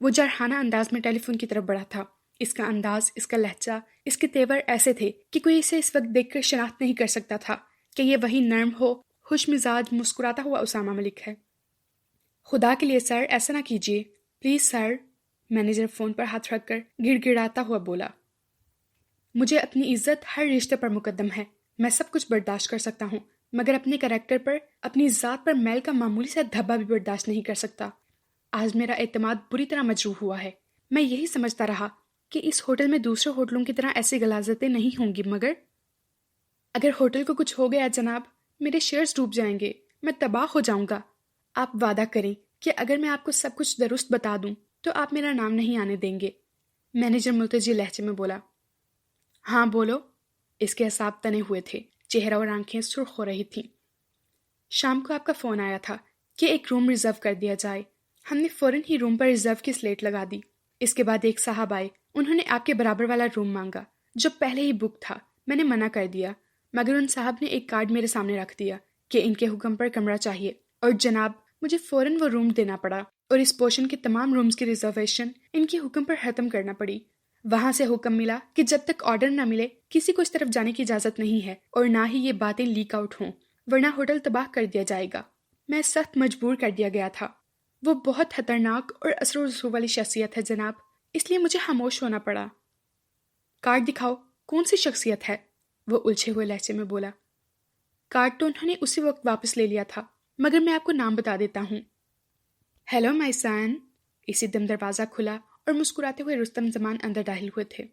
وہ جرحانہ انداز میں ٹیلی فون کی طرف بڑھا تھا۔ اس کا انداز، اس کا لہجہ، اس کے تیور ایسے تھے کہ کوئی اسے اس وقت دیکھ کر شناخت نہیں کر سکتا تھا کہ یہ وہی نرم ہو، خوش مزاج، مسکراتا ہوا اسامہ ملک ہے۔ خدا کے لیے سر ایسا نہ کیجیے پلیز سر، مینیجر فون پر ہاتھ رکھ کر گڑ گڑاتا ہوا بولا۔ مجھے اپنی عزت ہر رشتے پر مقدم ہے، میں سب کچھ برداشت کر سکتا ہوں، مگر اپنے کریکٹر پر، اپنی ذات پر میل کا معمولی سا دھبا بھی برداشت نہیں کر سکتا۔ آج میرا اعتماد بری طرح مجروح ہوا ہے۔ میں یہی سمجھتا رہا کہ اس ہوٹل میں دوسرے ہوٹلوں کی طرح ایسی غلاظتیں نہیں ہوں گی، مگر اگر ہوٹل کو کچھ ہو گیا جناب، میرے شیئرز ڈوب جائیں گے، میں تباہ ہو جاؤں گا۔ آپ وعدہ کریں کہ اگر میں آپ کو سب کچھ درست بتا دوں تو آپ میرا نام نہیں آنے دیں گے، مینیجر ملتجی لہجے میں بولا۔ ہاں بولو، اس کے اعصاب تنے ہوئے تھے، چہرہ اور آنکھیں سرخ ہو رہی تھیں۔ شام کو آپ کا فون آیا تھا کہ ایک روم ریزرو کر دیا جائے، ہم نے فوراً ہی روم پر ریزرو کی سلیٹ لگا دی۔ اس کے بعد ایک صاحب آئے، انہوں نے آپ کے برابر والا روم مانگا جو پہلے ہی بک تھا۔ میں نے منع کر دیا، مگر ان صاحب نے ایک کارڈ میرے سامنے رکھ دیا کہ ان کے حکم پر کمرہ چاہیے، اور جناب مجھے فوراً وہ روم دینا پڑا اور اس پورشن کے تمام رومز کی ریزرویشن ان کے حکم پر ختم کرنا پڑی۔ وہاں سے حکم ملا کہ جب تک آرڈر نہ ملے کسی کو اس طرف جانے کی اجازت نہیں ہے، اور نہ ہی یہ باتیں لیک آؤٹ ہوں، ورنہ ہوٹل تباہ کر دیا جائے گا۔ میں سخت مجبور کر دیا گیا تھا۔ وہ بہت خطرناک اور اثر و رسوخ والی شخصیت ہے جناب، اس لیے مجھے خاموش ہونا پڑا۔ کارڈ دکھاؤ، کون سی شخصیت ہے؟ وہ الجھے ہوئے لہجے میں بولا۔ کارڈ تو انہوں نے اسی وقت واپس لے لیا تھا، مگر میں آپ کو نام بتا دیتا ہوں۔ ہیلو مائی سن، اسی دم دروازہ کھلا اور مسکراتے ہوئے رستم زمان اندر داخل ہوئے تھے۔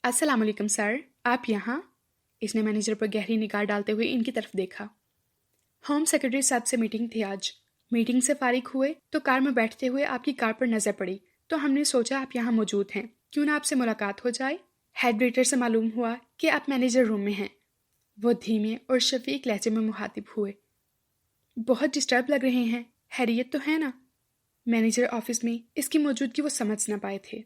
السلام علیکم سر، آپ یہاں؟ اس نے مینیجر پر گہری نگاہ ڈالتے ہوئے ان کی طرف دیکھا۔ ہوم سیکرٹری صاحب سے میٹنگ تھی آج، میٹنگ سے فارغ ہوئے تو کار میں بیٹھتے ہوئے آپ کی کار پر نظر پڑی تو ہم نے سوچا آپ یہاں موجود ہیں، کیوں نہ آپ سے ملاقات ہو جائے۔ ہیڈ ویٹر سے معلوم ہوا کہ آپ مینیجر روم میں ہیں۔ وہ دھیمے اور شفیق لہجے میں مخاطب ہوئے۔ بہت ڈسٹرب لگ رہے ہیں، خیریت تو ہے نا؟ مینیجر آفس میں اس کی موجودگی وہ سمجھ نہ پائے تھے۔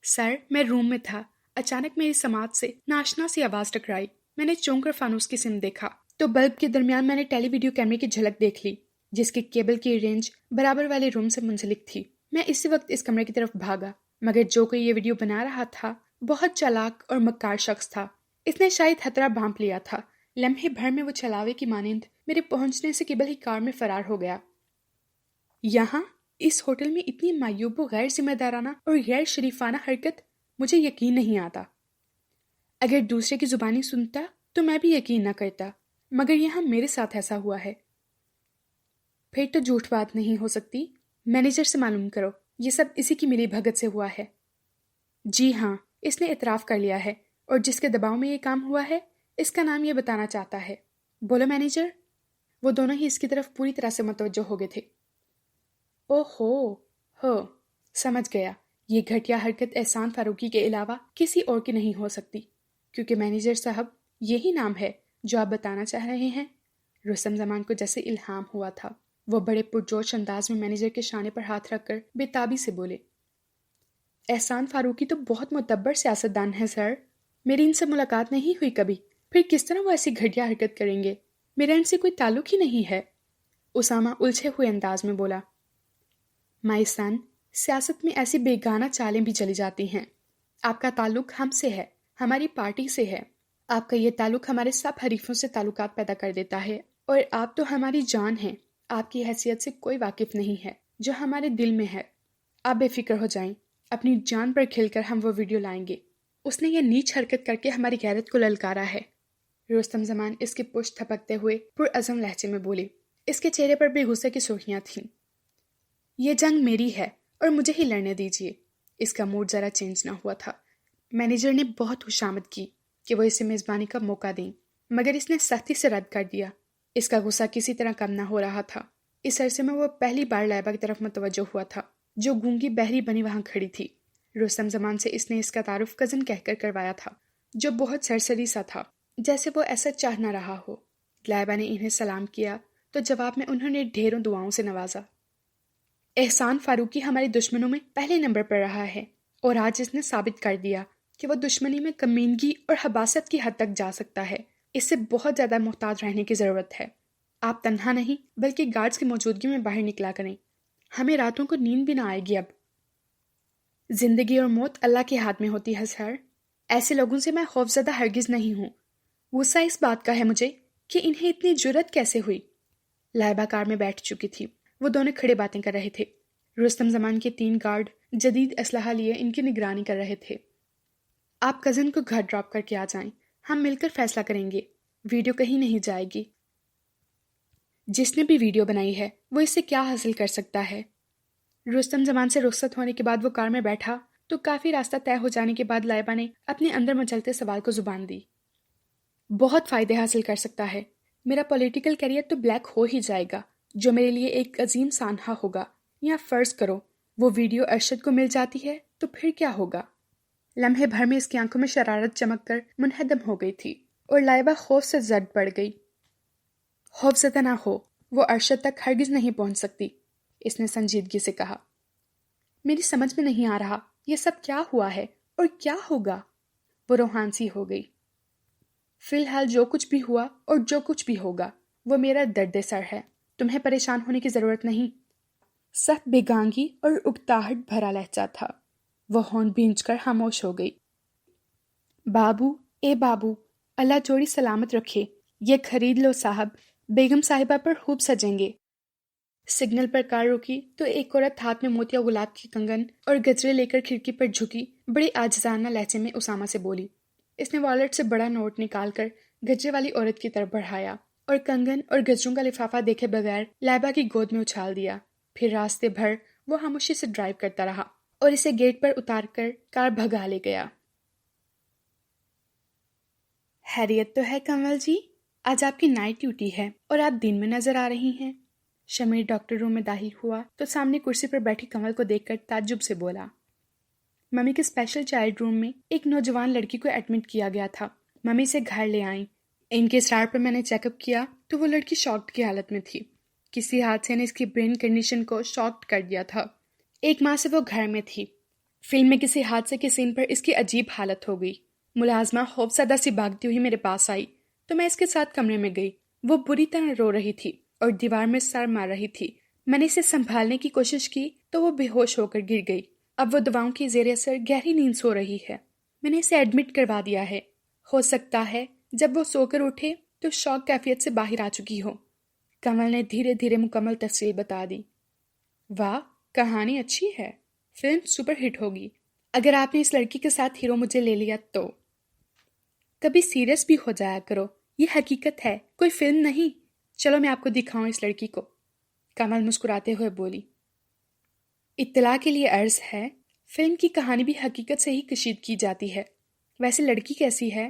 سر میں روم میں تھا، اچانک میری سماعت سے ناشنا سی آواز ٹکرائی۔ میں نے چونک کر فانوس کی سم دیکھا تو بلب کے درمیان میں نے ٹیلی ویڈیو کیمرے کی جھلک دیکھ لی جس کی کیبل کی رینج برابر والے روم سے منسلک تھی۔ میں اسی وقت اس کمرے کی طرف بھاگا، مگر جو کوئی یہ ویڈیو بنا رہا تھا بہت چالاک اور مکار شخص تھا۔ اس نے شاید خطرہ بھانپ لیا تھا۔ لمحے بھر میں وہ چھلاوے کی مانند میرے پہنچنے سے قبل ہی کار میں فرار ہو گیا۔ یہاں اس ہوٹل میں اتنی معیوب و غیر ذمہ دارانہ اور غیر شریفانہ حرکت، مجھے یقین نہیں آتا۔ اگر دوسرے کی زبانی سنتا تو میں بھی یقین نہ کرتا، مگر یہاں میرے ساتھ ایسا ہوا ہے۔ پھر تو جھوٹ بات نہیں ہو سکتی۔ مینیجر سے معلوم کرو، یہ سب اسی کی ملی بھگت سے ہوا ہے۔ جی ہاں، اس نے اعتراف کر لیا ہے، اور جس کے دباؤ میں یہ کام ہوا ہے اس کا نام یہ بتانا چاہتا ہے۔ بولو مینیجر۔ وہ دونوں ہی اس کی طرف پوری طرح سے متوجہ ہو گئے تھے۔ ہو سمجھ گیا، یہ گھٹیا حرکت احسان فاروقی کے علاوہ کسی اور کی نہیں ہو سکتی، کیونکہ مینیجر صاحب یہی نام ہے جو آپ بتانا چاہ رہے ہیں۔ رستم زمان کو جیسے الہام ہوا تھا، وہ بڑے پرجوش انداز میں مینیجر کے شانے پر ہاتھ رکھ کر بے تابی سے بولے، احسان فاروقی تو بہت معتبر سیاستدان ہے سر، میری ان سے ملاقات نہیں ہوئی کبھی، پھر کس طرح وہ ایسی گھٹیا حرکت کریں گے؟ میرا ان سے کوئی تعلق ہی نہیں ہے۔ اسامہ الجھے ہوئے انداز میں بولا، مائستان، سیاست میں ایسی بیگانہ چالیں بھی چلی جاتی ہیں۔ آپ کا تعلق ہم سے ہے، ہماری پارٹی سے ہے۔ آپ کا یہ تعلق ہمارے سب حریفوں سے تعلقات پیدا کر دیتا ہے، اور آپ تو ہماری جان ہیں۔ آپ کی حیثیت سے کوئی واقف نہیں ہے جو ہمارے دل میں ہے۔ آپ بے فکر ہو جائیں، اپنی جان پر کھل کر ہم وہ ویڈیو لائیں گے۔ اس نے یہ نیچ حرکت کر کے ہماری غیرت کو للکارا ہے۔ رستم زمان اس کی پشت تھپکتے ہوئے پرعزم لہجے میں بولے، اس کے چہرے پر بھی غصے کی سرخیاں تھیں۔ یہ جنگ میری ہے اور مجھے ہی لڑنے دیجیے۔ اس کا موڈ ذرا چینج نہ ہوا تھا۔ مینیجر نے بہت خوشامد کی کہ وہ اسے میزبانی کا موقع دیں، مگر اس نے سختی سے رد کر دیا۔ اس کا غصہ کسی طرح کم نہ ہو رہا تھا۔ اس عرصے میں وہ پہلی بار لائبہ کی طرف متوجہ ہوا تھا، جو گونگی بہری بنی وہاں کھڑی تھی۔ رستم زمان سے اس نے اس کا تعارف کزن کہہ کر کروایا تھا، جو بہت سرسری سا تھا، جیسے وہ ایسا چاہ نہ رہا ہو۔ لائبہ نے انہیں سلام کیا تو جواب میں انہوں نے ڈھیروں دعاؤں سے نوازا۔ احسان فاروقی ہمارے دشمنوں میں پہلے نمبر پر رہا ہے، اور آج اس نے ثابت کر دیا کہ وہ دشمنی میں کمینگی اور حباست کی حد تک جا سکتا ہے۔ اس سے بہت زیادہ محتاط رہنے کی ضرورت ہے۔ آپ تنہا نہیں بلکہ گارڈز کی موجودگی میں باہر نکلا کریں، ہمیں راتوں کو نیند بھی نہ آئے گی۔ اب زندگی اور موت اللہ کے ہاتھ میں ہوتی ہے سر، ایسے لوگوں سے میں خوفزدہ ہرگز نہیں ہوں۔ غصہ اس بات کا ہے مجھے کہ انہیں اتنی جرأت کیسے ہوئی۔ لائبہ کار میں بیٹھ چکی تھی، وہ دونوں کھڑے باتیں کر رہے تھے۔ رستم زمان کے 3 گارڈ جدید اسلحہ لیے ان کی نگرانی کر رہے تھے۔ آپ کزن کو گھر ڈراپ کر کے آ جائیں، ہم مل کر فیصلہ کریں گے۔ ویڈیو کہیں نہیں جائے گی۔ جس نے بھی ویڈیو بنائی ہے وہ اس سے کیا حاصل کر سکتا ہے؟ رستم زمان سے رخصت ہونے کے بعد وہ کار میں بیٹھا تو کافی راستہ طے ہو جانے کے بعد لائبہ نے اپنے اندر مچلتے سوال کو زبان دی۔ بہت فائدے حاصل کر سکتا ہے۔ میرا پولیٹیکل کیریئر تو بلیک ہو ہی جائے گا، جو میرے لیے ایک عظیم سانحہ ہوگا۔ یا فرض کرو وہ ویڈیو ارشد کو مل جاتی ہے تو پھر کیا ہوگا؟ لمحے بھر میں اس کی آنکھوں میں شرارت چمک کر منہدم ہو گئی تھی، اور لائبہ خوف سے زد پڑ گئی۔ خوفزدہ نہ ہو، وہ ارشد تک ہرگز نہیں پہنچ سکتی، اس نے سنجیدگی سے کہا۔ میری سمجھ میں نہیں آ رہا یہ سب کیا ہوا ہے اور کیا ہوگا؟ وہ روحان سی ہو گئی۔ فی الحال جو کچھ بھی ہوا اور جو کچھ بھی ہوگا وہ میرا درد سر ہے، تمہیں پریشان ہونے کی ضرورت نہیں۔ سخت بیگانگی اور اکتاہٹ بھرا لہجہ تھا۔ وہ ہون بھینچ کر خاموش ہو گئی۔ بابو، اے بابو، اللہ جوڑی سلامت رکھے، یہ خرید لو صاحب، بیگم صاحبہ پر خوب سجیں گے۔ سگنل پر کار رکی تو ایک عورت ہاتھ میں موتیا گلاب کی کنگن اور گجرے لے کر کھڑکی پر جھکی بڑے عاجزانہ لہجے میں اسامہ سے بولی۔ اس نے والٹ سے بڑا نوٹ نکال کر گجرے والی عورت کی طرف بڑھایا اور کنگن اور گجروں کا لفافہ دیکھے بغیر لائبہ کی گود میں اچھال دیا۔ پھر راستے بھر وہ خاموشی سے ڈرائیو کرتا رہا اور اسے گیٹ پر اتار کر کار بھگا لے گیا۔ خیریت تو ہے کنول جی؟ آج آپ کی نائٹ ڈیوٹی ہے اور آپ دن میں نظر آ رہی ہیں۔ شمیر ڈاکٹر روم میں داخل ہوا تو سامنے کرسی پر بیٹھی کنول کو دیکھ کر تعجب سے بولا، ممی کے اسپیشل چائلڈ روم میں ایک نوجوان لڑکی کو ایڈمٹ کیا گیا تھا، ممی سے گھر لے آئیں۔ ان کے اسٹار پر میں نے چیک اپ کیا تو وہ لڑکی شاکڈ کی حالت میں تھی، کسی حادثے نے اس کی برین کنڈیشن کو شاکڈ کر دیا تھا۔ 1 ماہ سے وہ گھر میں تھی۔ فلم میں کسی حادثے کے سین پر اس کی عجیب حالت ہو گئی۔ ملازمہ خوفزدہ سی بھاگتی ہوئی میرے پاس آئی تو میں اس کے ساتھ کمرے میں گئی۔ وہ بری طرح رو رہی تھی اور دیوار میں سر مار رہی تھی۔ میں نے اسے سنبھالنے کی کوشش کی تو وہ بے ہوش ہو کر گر گئی۔ اب وہ دواؤں کی زیر اثر گہری نیند سو رہی ہے۔ میں نے اسے ایڈمٹ کروا دیا ہے۔ ہو سکتا ہے جب وہ سو کر اٹھے تو شوق کیفیت سے باہر آ چکی ہو۔ کمل نے دھیرے دھیرے مکمل تفصیل بتا دی۔ واہ، کہانی اچھی ہے، فلم سپر ہٹ ہوگی۔ اگر آپ نے اس لڑکی کے ساتھ ہیرو مجھے لے لیا تو۔ کبھی سیریس بھی ہو جایا کرو، یہ حقیقت ہے، کوئی فلم نہیں۔ چلو میں آپ کو دکھاؤں اس لڑکی کو، کمل مسکراتے ہوئے بولی۔ اطلاع کے لیے عرض ہے، فلم کی کہانی بھی حقیقت سے ہی کشید کی جاتی ہے۔ ویسے لڑکی کیسی ہے؟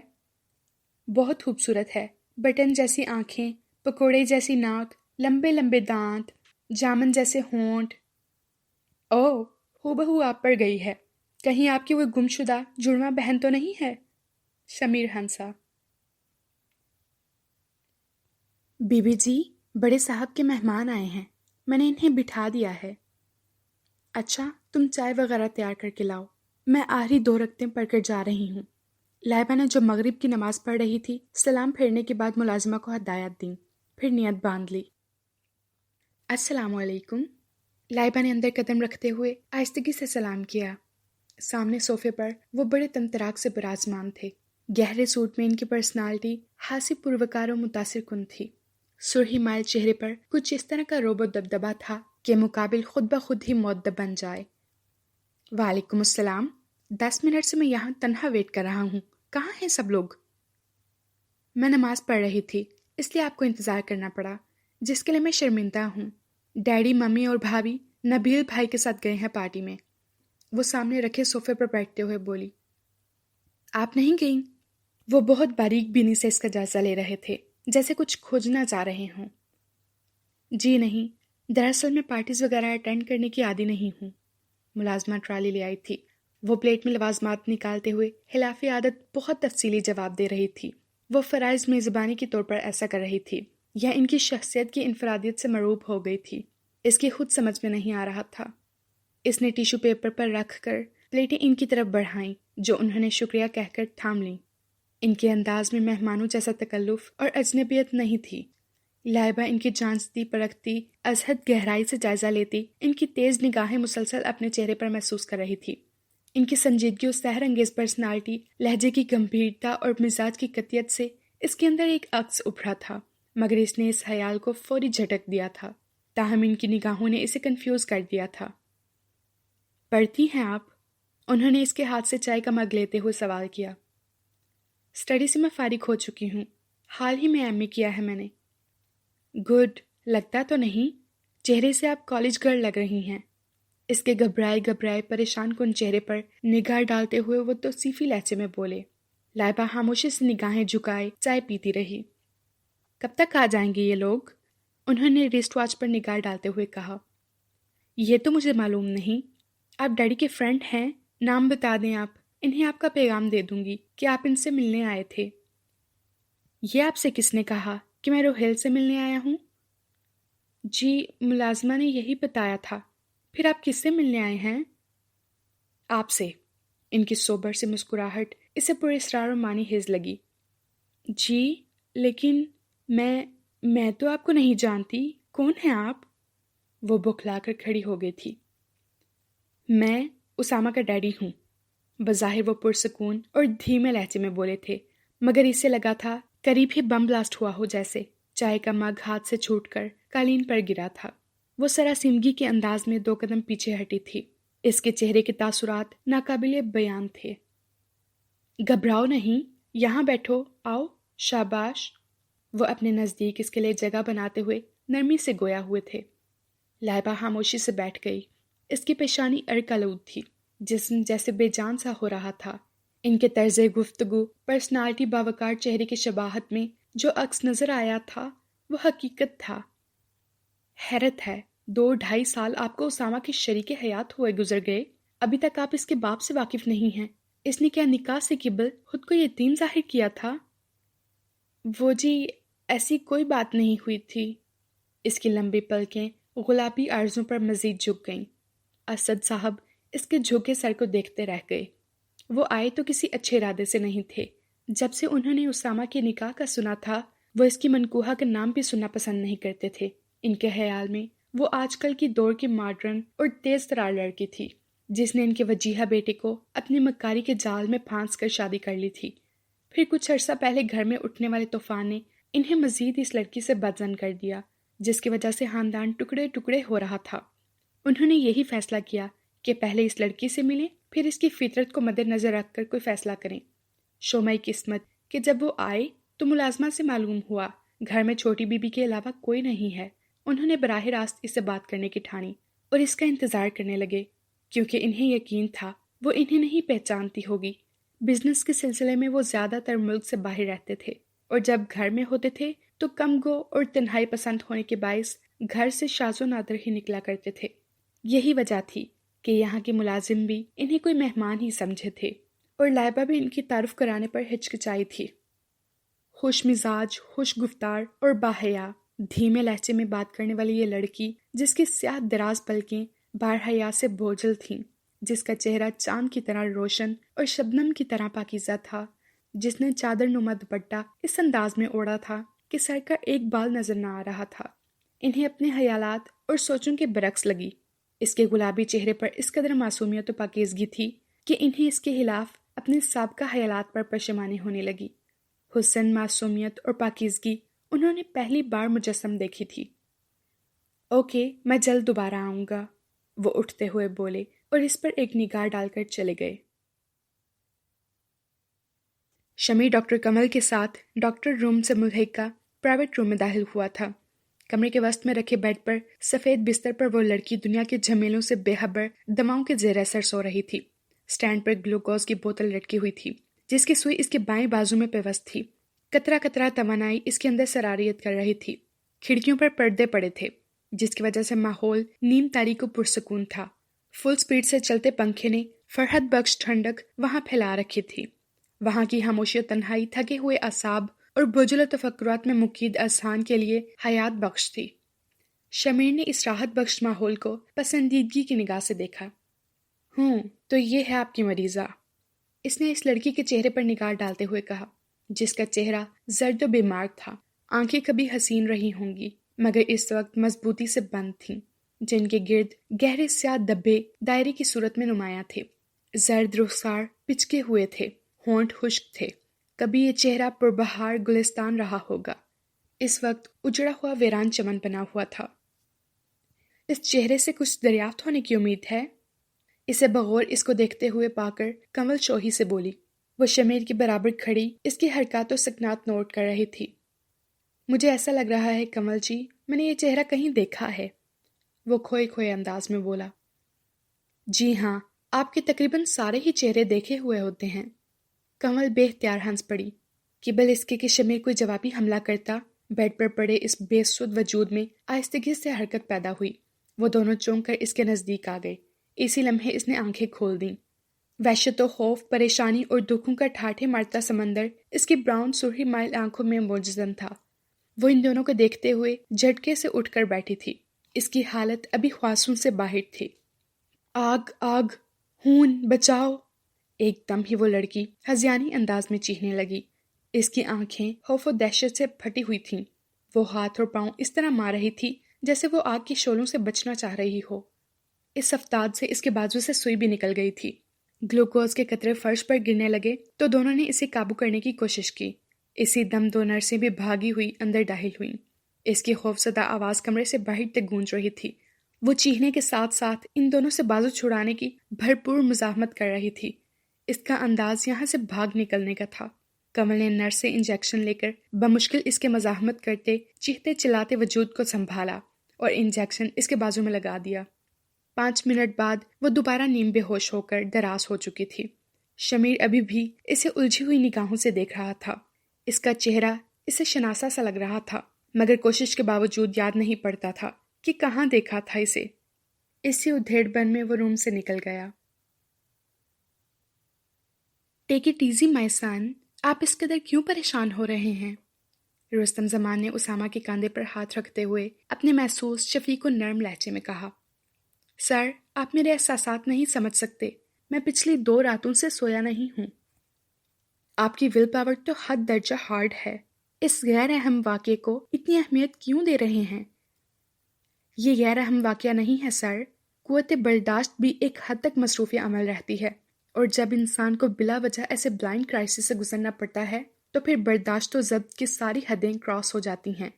بہت خوبصورت ہے، بٹن جیسی آنکھیں، پکوڑے جیسی ناک، لمبے لمبے دانت، جامن جیسے ہونٹ۔ اوہ، ہو بہو آپ پر گئی ہے، کہیں آپ کی وہ گم شدہ جڑواں بہن تو نہیں ہے؟ شمیر ہنسا۔ بی بی جی، بڑے صاحب کے مہمان آئے ہیں، میں نے انہیں بٹھا دیا ہے۔ اچھا، تم چائے وغیرہ تیار کر کے لاؤ، میں آخری 2 رکعتیں پڑھ کر جا رہی ہوں۔ لائبہ نے جو مغرب کی نماز پڑھ رہی تھی، سلام پھیرنے کے بعد ملازمہ کو ہدایت دیں، پھر نیت باندھ لی۔ السلام علیکم۔ لائبہ نے اندر قدم رکھتے ہوئے آہستگی سے سلام کیا۔ سامنے صوفے پر وہ بڑے طمطراق سے براجمان تھے۔ گہرے سوٹ میں ان کی پرسنالٹی خاصی پروکار و متاثر کن تھی۔ سرخی مائل چہرے پر کچھ اس طرح کا رعب و دبدبا تھا کہ مقابل خود بخود ہی مؤدب بن جائے۔ وعلیکم السلام، 10 منٹ سے میں یہاں تنہا ویٹ کر رہا ہوں، کہاں ہیں سب لوگ؟ میں نماز پڑھ رہی تھی، اس لیے آپ کو انتظار کرنا پڑا، جس کے لیے میں شرمندہ ہوں۔ ڈیڈی، ممی اور بھابھی نبیل بھائی کے ساتھ گئے ہیں پارٹی میں۔ وہ سامنے رکھے صوفے پر بیٹھتے ہوئے بولی۔ آپ نہیں گئیں؟ وہ بہت باریک بینی سے اس کا جائزہ لے رہے تھے، جیسے کچھ کھوجنا چاہ رہے ہوں۔ جی نہیں، دراصل میں پارٹیز وغیرہ اٹینڈ کرنے کی عادی نہیں ہوں۔ ملازمہ ٹرالی لے آئی تھی، وہ پلیٹ میں لوازمات نکالتے ہوئے خلاف عادت بہت تفصیلی جواب دے رہی تھی۔ وہ فرائض میزبانی کے طور پر ایسا کر رہی تھی یا ان کی شخصیت کی انفرادیت سے مرعوب ہو گئی تھی، اس کی خود سمجھ میں نہیں آ رہا تھا۔ اس نے ٹیشو پیپر پر رکھ کر پلیٹیں ان کی طرف بڑھائیں، جو انہوں نے شکریہ کہہ کر تھام لیں۔ ان کے انداز میں مہمانوں جیسا تکلف اور اجنبیت نہیں تھی۔ لائبہ ان کی جانچتی پرکھتی، ازحد گہرائی سے جائزہ لیتی، ان کی تیز نگاہیں مسلسل اپنے چہرے پر محسوس کر رہی تھی۔ ان کی سنجیدگی اور سحر انگیز پرسنالٹی، لہجے کی گمبھیرتا اور مزاج کی قطعیت سے اس کے اندر ایک عکس ابھرا تھا، مگر اس نے اس خیال کو فوری جھٹک دیا تھا۔ تاہم ان کی نگاہوں نے اسے کنفیوز کر دیا تھا۔ پڑھتی ہیں آپ؟ انہوں نے اس کے ہاتھ سے چائے کا مگ لیتے ہوئے سوال کیا۔ اسٹڈی سے میں فارغ ہو چکی ہوں، حال ہی میں ایم اے کیا ہے میں نے۔ گڈ، لگتا تو نہیں، چہرے سے آپ کالج گرل لگ رہی ہیں۔ اس کے گھبرائے پریشان کن چہرے پر نگاہ ڈالتے ہوئے وہ توصیفی لہجے میں بولے۔ لائبہ خاموشی سے نگاہیں جھکائے چائے پیتی رہی۔ کب تک آ جائیں گے یہ لوگ؟ انہوں نے ریسٹ واچ پر نگاہ ڈالتے ہوئے کہا۔ یہ تو مجھے معلوم نہیں، آپ ڈیڈی کے فرینڈ ہیں، نام بتا دیں آپ، انہیں آپ کا پیغام دے دوں گی کہ آپ ان سے ملنے آئے تھے۔ یہ آپ سے کس نے کہا کہ میں روہیل سے ملنے آیا ہوں؟ جی، ملازمہ نے یہی بتایا تھا۔ پھر آپ کس سے ملنے آئے ہیں؟ آپ سے۔ ان کی سوبر سے مسکراہٹ اسے پر اسرار و معنی خیز لگی۔ جی، لیکن میں تو آپ کو نہیں جانتی، کون ہیں آپ؟ وہ بکھلا کر کھڑی ہو گئی تھی۔ میں اسامہ کا ڈیڈی ہوں۔ بظاہر وہ پرسکون اور دھیمے لہجے میں بولے تھے، مگر اسے لگا تھا قریب ہی بم بلاسٹ ہوا ہو جیسے۔ چائے کا مگ ہاتھ سے چھوٹ کر قالین پر گرا تھا۔ وہ سراسیمگی کے انداز میں 2 قدم پیچھے ہٹی تھی۔ اس کے چہرے کے تاثرات ناقابل بیان تھے۔ گھبراؤ نہیں، یہاں بیٹھو، آؤ، شاباش۔ وہ اپنے نزدیک اس کے لیے جگہ بناتے ہوئے نرمی سے گویا ہوئے تھے۔ لائبہ خاموشی سے بیٹھ گئی۔ اس کی پیشانی ارکالود تھی، جسم جیسے بے جان سا ہو رہا تھا۔ ان کے طرز گفتگو، پرسنالٹی، باوقار چہرے کی شباہت میں جو عکس نظر آیا تھا وہ حقیقت تھا۔ حیرت ہے، 2-2.5 سال آپ کو اسامہ کی شریک حیات ہوئے گزر گئے، ابھی تک آپ اس کے باپ سے واقف نہیں ہیں۔ اس نے کیا نکاح سے قبل خود کو یتیم ظاہر کیا تھا؟ وہ جی، ایسی کوئی بات نہیں ہوئی تھی۔ اس کی لمبی پلکیں گلابی عارضوں پر مزید جھک گئیں۔ اسد صاحب اس کے جھکے سر کو دیکھتے رہ گئے۔ وہ آئے تو کسی اچھے ارادے سے نہیں تھے۔ جب سے انہوں نے اسامہ کے نکاح کا سنا تھا، وہ اس کی منکوحہ کا نام بھی سننا پسند نہیں کرتے تھے۔ ان کے خیال میں وہ آج کل کی دور کی ماڈرن اور تیز ترار لڑکی تھی، جس نے ان کے وجیحہ بیٹے کو اپنی مکاری کے جال میں پھانس کر شادی کر لی تھی۔ پھر کچھ عرصہ پہلے گھر میں اٹھنے والے طوفان نے انہیں مزید اس لڑکی سے بدظن کر دیا، جس کی وجہ سے خاندان ٹکڑے ٹکڑے ہو رہا تھا۔ انہوں نے یہی فیصلہ کیا کہ پہلے اس لڑکی سے ملیں، پھر اس کی فطرت کو مد نظر رکھ کر کوئی فیصلہ کریں۔ شومائی قسمت کہ جب وہ آئے تو ملازمہ سے معلوم ہوا گھر میں چھوٹی بی بی کے علاوہ کوئی نہیں ہے۔ انہوں نے براہ راست اس سے بات کرنے کی ٹھانی اور اس کا انتظار کرنے لگے، کیونکہ انہیں یقین تھا وہ انہیں نہیں پہچانتی ہوگی۔ بزنس کے سلسلے میں وہ زیادہ تر ملک سے باہر رہتے تھے، اور جب گھر میں ہوتے تھے تو کم گو اور تنہائی پسند ہونے کے باعث گھر سے شاذ و نادر ہی نکلا کرتے تھے۔ یہی وجہ تھی کہ یہاں کے ملازم بھی انہیں کوئی مہمان ہی سمجھے تھے، اور لائبہ بھی ان کی تعارف کرانے پر ہچکچائی تھی۔ خوش مزاج، خوش گفتار اور باحیا، دھیمے لہجے میں بات کرنے والی یہ لڑکی، جس کی سیاہ دراز پلکیں بارحیا سے بوجھل تھیں، جس کا چہرہ چاند کی طرح روشن اور شبنم کی طرح پاکیزہ تھا، جس نے چادر نما دوپٹہ اس انداز میں اوڑھا تھا کہ سر کا ایک بال نظر نہ آ رہا تھا، انہیں اپنے خیالات اور سوچوں کے برعکس لگی۔ اس کے گلابی چہرے پر اس قدر معصومیت و پاکیزگی تھی کہ انہیں اس کے خلاف اپنے سابقہ خیالات پر پشیمانی ہونے لگی۔ حسن، معصومیت اور پاکیزگی انہوں نے پہلی بار مجسم دیکھی تھی۔ اوکے، میں جلد دوبارہ آؤں گا، وہ اٹھتے ہوئے بولے اور اس پر ایک نگاہ ڈال کر چلے گئے۔ شمیر ڈاکٹر کمل کے ساتھ ڈاکٹر روم سے ملحقہ پرائیویٹ روم میں داخل ہوا تھا۔ کمرے کے وسط میں رکھے بیڈ پر سفید بستر پر وہ لڑکی دنیا کے جھمیلوں سے بے خبر دماؤں کے زیر اثر سو رہی تھی۔ سٹینڈ پر گلوکوز کی بوتل لٹکی ہوئی تھی، جس کی سوئی اس کے بائیں بازو میں پیوست تھی۔ قطرہ قطرہ توانائی اس کے اندر سراریت کر رہی تھی۔ کھڑکیوں پر پردے پڑے تھے، جس کی وجہ سے ماحول نیم تاریک و پرسکون تھا۔ فل سپیڈ سے چلتے پنکھے نے فرحت بخش ٹھنڈک وہاں پھیلا رکھی تھی۔ وہاں کی خاموشی و تنہائی تھکے ہوئے اعصاب اور بوجھل و تفکرات میں مقید اذہان کے لیے حیات بخش تھی۔ شمیر نے اس راحت بخش ماحول کو پسندیدگی کی نگاہ سے دیکھا۔ تو یہ ہے آپ کی مریضہ، اس نے اس لڑکی کے چہرے پر نگاہ ڈالتے ہوئے کہا، جس کا چہرہ زرد و بیمار تھا۔ آنکھیں کبھی حسین رہی ہوں گی، مگر اس وقت مضبوطی سے بند تھیں، جن کے گرد گہرے سیاہ دبے دائرے کی صورت میں نمایاں تھے۔ زرد رخسار پچکے ہوئے تھے، ہونٹ خشک تھے۔ کبھی یہ چہرہ پربہار گلستان رہا ہوگا، اس وقت اجڑا ہوا ویران چمن بنا ہوا تھا۔ اس چہرے سے کچھ دریافت ہونے کی امید ہے؟ اسے بغور اس کو دیکھتے ہوئے پا کر کمل شوہی سے بولی۔ وہ شمیر کی برابر کھڑی اس کی حرکات و سکنات نوٹ کر رہی تھی۔ مجھے ایسا لگ رہا ہے کمل جی، میں نے یہ چہرہ کہیں دیکھا ہے، وہ کھوئے کھوئے انداز میں بولا۔ جی ہاں، آپ کے تقریباً سارے ہی چہرے دیکھے ہوئے ہوتے ہیں۔ کمل بے اختیار ہنس پڑی، قبل اس کے کہ شمیر کوئی جوابی حملہ کرتا۔ بیڈ پر پڑے اس بے سود وجود میں آہستگی سے حرکت پیدا ہوئی۔ وہ دونوں چونک کر اس کے نزدیک آ گئے۔ اسی لمحے اس نے آنکھیں کھول دیں۔ وحشت و خوف، پریشانی اور دکھوں کا ٹھاٹھے مارتا سمندر اس کی براؤن سرخی مائل آنکھوں میں موجزن تھا۔ وہ ان دونوں کو دیکھتے ہوئے جھٹکے سے اٹھ کر بیٹھی تھی۔ اس کی حالت ابھی خواصوں سے باہر تھی۔ آگ آگ، خون، بچاؤ! ایک دم ہی وہ لڑکی ہذیانی انداز میں چیخنے لگی۔ اس کی آنکھیں خوف و دہشت سے پھٹی ہوئی تھیں۔ وہ ہاتھ اور پاؤں اس طرح مار رہی تھی جیسے وہ آگ کی شعلوں سے بچنا چاہ رہی ہو۔ اس افتاد سے اس کے بازو سے سوئی بھی نکل گئی تھی۔ گلوکوز کے قطرے فرش پر گرنے لگے تو دونوں نے اسے قابو کرنے کی کوشش کی۔ اسی دم دو نرسیں بھی بھاگی ہوئی اندر داخل ہوئیں۔ اس کی خوفزدہ آواز کمرے سے باہر تک گونج رہی تھی۔ وہ چیخنے کے ساتھ ساتھ ان دونوں سے بازو چھڑانے کی بھرپور مزاحمت کر رہی تھی۔ اس کا انداز یہاں سے بھاگ نکلنے کا تھا۔ کمل نے نرس سے انجیکشن لے کر بمشکل اس کے مزاحمت کرتے چیختے چلاتے وجود کو سنبھالا اور انجیکشن اس کے بازو میں لگا دیا۔ 5 منٹ بعد وہ دوبارہ نیم بے ہوش ہو کر دراز ہو چکی تھی۔ شمیر ابھی بھی اسے الجھی ہوئی نگاہوں سے دیکھ رہا تھا۔ اس کا چہرہ اسے شناسا سا لگ رہا تھا، مگر کوشش کے باوجود یاد نہیں پڑتا تھا کہ کہاں دیکھا تھا اسے۔ اسی ادھیڑ بن میں وہ روم سے نکل گیا۔ ٹیک اٹ ایزی مائی سن، آپ اس قدر کیوں پریشان ہو رہے ہیں؟ رستم زمان نے اسامہ کے کاندھے پر ہاتھ رکھتے ہوئے اپنے محسوس شفیق و نرم لہجے میں کہا۔ سر، آپ میرے احساسات نہیں سمجھ سکتے، میں پچھلی 2 راتوں سے سویا نہیں ہوں۔ آپ کی ول پاور تو حد درجہ ہارڈ ہے، اس غیر اہم واقعے کو اتنی اہمیت کیوں دے رہے ہیں؟ یہ غیر اہم واقعہ نہیں ہے سر، قوت برداشت بھی ایک حد تک مصروف عمل رہتی ہے، اور جب انسان کو بلا وجہ ایسے بلائنڈ کرائسس سے گزرنا پڑتا ہے تو پھر برداشت و ضبط کی ساری حدیں کراس ہو جاتی ہیں۔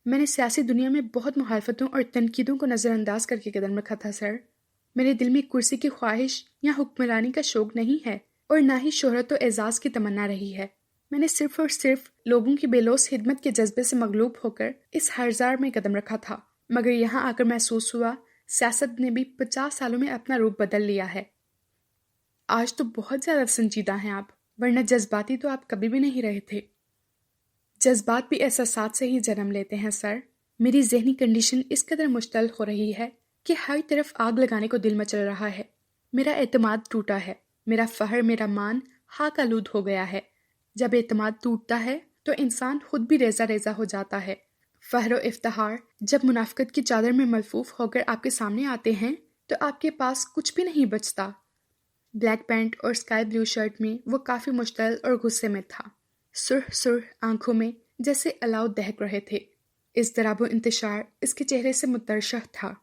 میں نے سیاسی دنیا میں بہت مخالفتوں اور تنقیدوں کو نظر انداز کر کے قدم رکھا تھا سر۔ میرے دل میں کرسی کی خواہش یا حکمرانی کا شوق نہیں ہے اور نہ ہی شہرت و اعزاز کی تمنا رہی ہے۔ میں نے صرف اور صرف لوگوں کی بے لوث خدمت کے جذبے سے مغلوب ہو کر اس ہرزار میں قدم رکھا تھا، مگر یہاں آ کر محسوس ہوا سیاست نے بھی 50 سالوں میں اپنا روپ بدل لیا ہے۔ آج تو بہت زیادہ سنجیدہ ہیں آپ، ورنہ جذباتی تو آپ کبھی بھی نہیں رہے تھے۔ جذبات بھی احساسات سے ہی جنم لیتے ہیں سر۔ میری ذہنی کنڈیشن اس قدر مشتعل ہو رہی ہے کہ ہر طرف آگ لگانے کو دل مچل رہا ہے۔ میرا اعتماد ٹوٹا ہے، میرا فخر، میرا مان خاک آلود ہو گیا ہے۔ جب اعتماد ٹوٹتا ہے تو انسان خود بھی ریزہ ریزہ ہو جاتا ہے۔ فخر و افتخار جب منافقت کی چادر میں ملفوف ہو کر آپ کے سامنے آتے ہیں تو آپ کے پاس کچھ بھی نہیں بچتا۔ بلیک پینٹ اور اسکائی بلیو شرٹ میں وہ کافی مشتعل اور غصے میں تھا، سرخ سرخ آنکھوں میں جیسے الاؤ دہک رہے تھے۔ اضطراب و انتشار اس کے چہرے سے مترشح تھا۔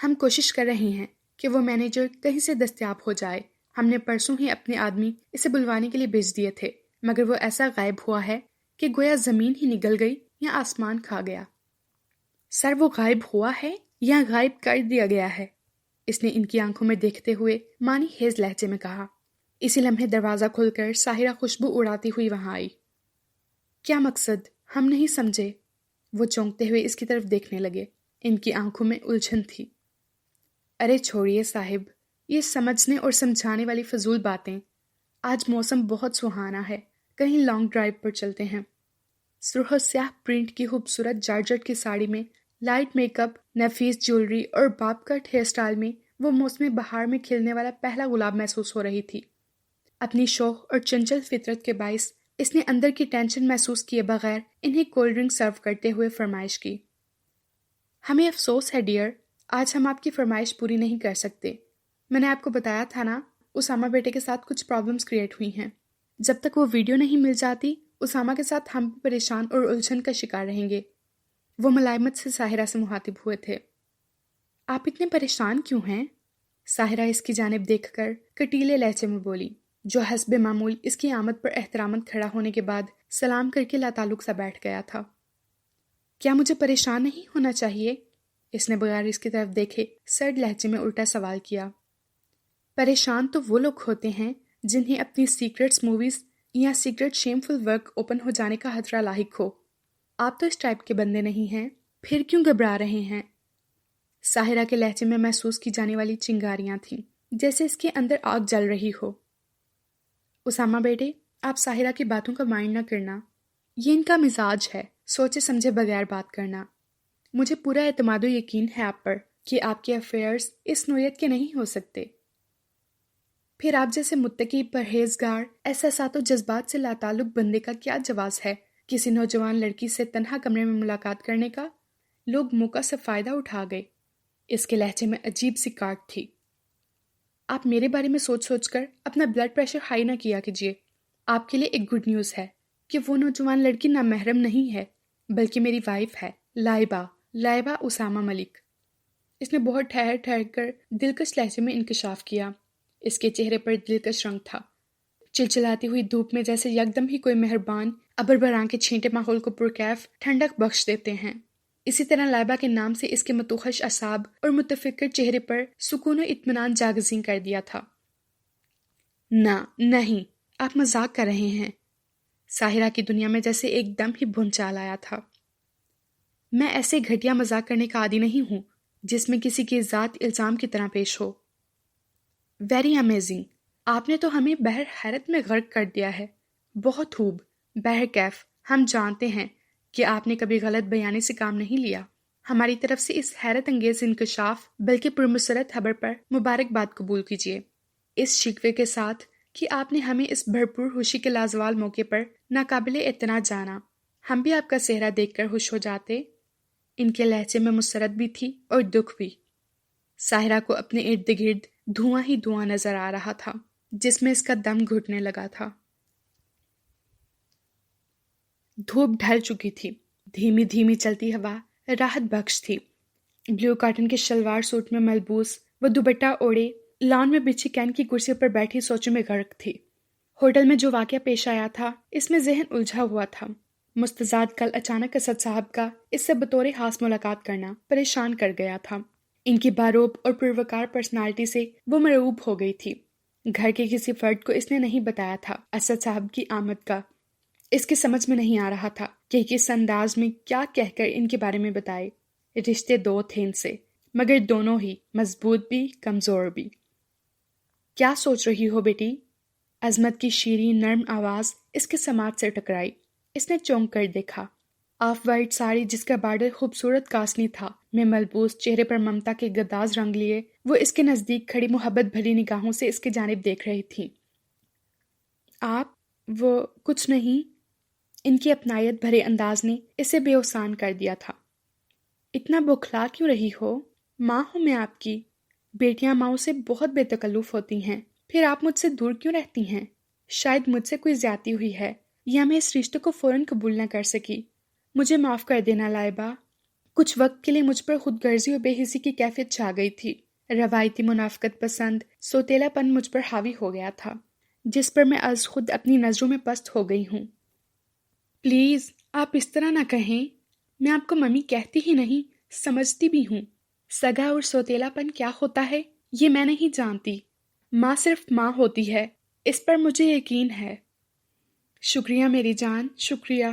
ہم کوشش کر رہے ہیں کہ وہ مینیجر کہیں سے دستیاب ہو جائے۔ ہم نے پرسوں ہی اپنے آدمی اسے بلوانے کے لیے بھیج دیے تھے، مگر وہ ایسا غائب ہوا ہے کہ گویا زمین ہی نگل گئی یا آسمان کھا گیا۔ سر، وہ غائب ہوا ہے یا غائب کر دیا گیا ہے؟ اس نے ان کی آنکھوں میں دیکھتے ہوئے مانی خیز لہجے میں کہا۔ اسی لمحے دروازہ کھل کر ساحرہ خوشبو اڑاتی ہوئی وہاں آئی۔ کیا مقصد؟ ہم نہیں سمجھے۔ وہ چونکتے ہوئے اس کی طرف دیکھنے لگے۔ ان کی آنکھوں میں الجھن تھی۔ ارے چھوڑیے صاحب، یہ سمجھنے اور سمجھانے والی فضول باتیں۔ آج موسم بہت سہانا ہے، کہیں لانگ ڈرائیو پر چلتے ہیں۔ سرخ و سیاہ پرنٹ کی خوبصورت جارجٹ کی ساڑی میں، لائٹ میک اپ، نفیس جیولری اور باب کٹ ہیئر سٹائل میں وہ موسم بہار میں کھلنے والا پہلا گلاب محسوس ہو رہی تھی۔ اپنی شوق اور چنچل فطرت کے باعث اس نے اندر کی ٹینشن محسوس کیے بغیر انہیں کولڈ ڈرنک سرو کرتے ہوئے فرمائش کی۔ ہمیں افسوس ہے ڈیئر، آج ہم آپ کی فرمائش پوری نہیں کر سکتے۔ میں نے آپ کو بتایا تھا نا، اسامہ بیٹے کے ساتھ کچھ پرابلمز کریٹ ہوئی ہیں۔ جب تک وہ ویڈیو نہیں مل جاتی، اسامہ کے ساتھ ہم بھی پریشان اور الجھن کا شکار رہیں گے۔ وہ ملائمت سے ساحرہ سے مخاطب ہوئے تھے۔ آپ اتنے پریشان کیوں ہیں؟ ساحرہ اس کی جانب دیکھ کر کٹیلے لہجے میں بولی، جو حسب معمول اس کی آمد پر احتراماً کھڑا ہونے کے بعد سلام کر کے لاتعلق سا بیٹھ گیا تھا۔ کیا مجھے پریشان نہیں ہونا چاہیے؟ اس نے بغیر اس کی طرف دیکھے سرد لہجے میں الٹا سوال کیا۔ پریشان تو وہ لوگ ہوتے ہیں جنہیں اپنی سیکرٹس موویز یا سیکرٹ شیمفل ورک اوپن ہو جانے کا خطرہ لاحق ہو۔ آپ تو اس ٹائپ کے بندے نہیں ہیں، پھر کیوں گھبرا رہے ہیں؟ ساحرہ کے لہجے میں محسوس کی جانے والی چنگاریاں تھیں، جیسے اس کے اندر آگ جل رہی ہو۔ اسامہ بیٹے، آپ ساحرہ کی باتوں کا مائنڈ نہ کرنا، یہ ان کا مزاج ہے، سوچے سمجھے بغیر بات کرنا۔ مجھے پورا اعتماد و یقین ہے آپ پر کہ آپ کے افیئرز اس نوعیت کے نہیں ہو سکتے۔ پھر آپ جیسے متقی، پرہیزگار، احساسات و جذبات سے لاتعلق بندے کا کیا جواز ہے کسی نوجوان لڑکی سے تنہا کمرے میں ملاقات کرنے کا؟ لوگ موقع سے فائدہ اٹھا گئے۔ اس کے لہجے میں عجیب سی کاٹ تھی۔ آپ میرے بارے میں سوچ سوچ کر اپنا بلڈ پریشر ہائی نہ کیا کیجیے۔ آپ کے لیے ایک گڈ نیوز ہے کہ وہ نوجوان لڑکی نامحرم نہیں ہے، بلکہ میری وائف ہے، لائبہ اسامہ ملک۔ اس نے بہت ٹھہر ٹھہر کر دلکش لہجے میں انکشاف کیا۔ اس کے چہرے پر دلکش رنگ تھا، چلچلاتی ہوئی دھوپ میں جیسے یکدم ہی کوئی مہربان ابر برآں کے چھینٹے ماحول کو پرکیف ٹھنڈک بخش دیتے ہیں۔ اسی طرح لائبہ کے نام سے اس کے متوحش اعصاب اور متفکر چہرے پر سکون و اطمینان جاگزین کر دیا تھا۔ نہیں، آپ مذاق کر رہے ہیں۔ ساحرہ کی دنیا میں جیسے ایک دم ہی بھونچال آیا تھا۔ میں ایسے گھٹیا مذاق کرنے کا عادی نہیں ہوں جس میں کسی کی ذات الزام کی طرح پیش ہو۔ ویری امیزنگ، آپ نے تو ہمیں بہر حیرت میں غرق کر دیا ہے۔ بہت خوب، بہرکیف ہم جانتے ہیں کہ آپ نے کبھی غلط بیانی سے کام نہیں لیا۔ ہماری طرف سے اس حیرت انگیز انکشاف بلکہ پرمسرت خبر پر مبارکباد قبول کیجیے، اس شکوے کے ساتھ کہ آپ نے ہمیں اس بھرپور خوشی کے لازوال موقع پر ناقابل اعتماد جانا۔ ہم بھی آپ کا چہرہ دیکھ کر خوش ہو جاتے۔ ان کے لہجے میں مسرت بھی تھی اور دکھ بھی۔ ساحرہ کو اپنے ارد گرد دھواں ہی دھواں نظر آ رہا تھا، جس میں اس کا دم گھٹنے لگا تھا۔ دھوپ ڈھل چکی تھی، دھیمی دھیمی چلتی ہوا راحت بخش تھی۔ بلیو کاٹن کے شلوار سوٹ میں ملبوس وہ دوپٹہ اوڑھے لان میں بچھی کین کی کرسی پر بیٹھی سوچوں میں غرق تھی۔ ہوٹل میں جو واقعہ پیش آیا تھا اس میں ذہن الجھا ہوا تھا۔ مستزاد کل اچانک اسد صاحب کا اس سے بطور خاص ملاقات کرنا پریشان کر گیا تھا۔ ان کی باروب اور پروکار پرسنالٹی سے وہ مرعوب ہو گئی تھی۔ گھر کے کسی فرد کو اس نے نہیں بتایا تھا اسد صاحب کی آمد کا۔ اس کی سمجھ میں نہیں آ رہا تھا کہ کس انداز میں کیا کہہ کر ان کے بارے میں بتائے۔ رشتے دو تھے ان سے، مگر دونوں ہی مضبوط بھی کمزور بھی۔ کیا سوچ رہی ہو بیٹی؟ عظمت کی شیریں نرم آواز اس کے سماعت سے ٹکرائی۔ اس نے چونک کر دیکھا۔ آف وائٹ ساڑی جس کا بارڈر خوبصورت کاسنی تھا میں ملبوس، چہرے پر ممتا کے گداز رنگ لیے وہ اس کے نزدیک کھڑی محبت بھری نگاہوں سے اس کی جانب دیکھ رہی تھی۔ آپ وہ کچھ نہیں، ان کی اپنائیت بھرے انداز نے اسے بے اوسان کر دیا تھا۔ اتنا بوکھلا کیوں رہی ہو؟ ماں ہوں میں آپ کی۔ بیٹیاں ماؤں سے بہت بے تکلف ہوتی ہیں، پھر آپ مجھ سے دور کیوں رہتی ہیں؟ شاید مجھ سے کوئی زیادتی ہوئی ہے یا میں اس رشتے کو فوراً قبول نہ کر سکی۔ مجھے معاف کر دینا لائبہ۔ کچھ وقت کے لیے مجھ پر خود غرضی اور بے حسی کی کیفیت چھا گئی تھی۔ روایتی منافقت پسند سوتیلا پن مجھ پر حاوی ہو گیا تھا، جس پر میں از خود اپنی نظروں میں پست ہو گئی ہوں۔ پلیز آپ اس طرح نہ کہیں، میں آپ کو ممی کہتی ہی نہیں، سمجھتی بھی ہوں۔ سگا اور سوتیلا پن کیا ہوتا ہے یہ میں نہیں جانتی۔ ماں صرف ماں ہوتی ہے، اس پر مجھے یقین ہے۔ شکریہ میری جان، شکریہ۔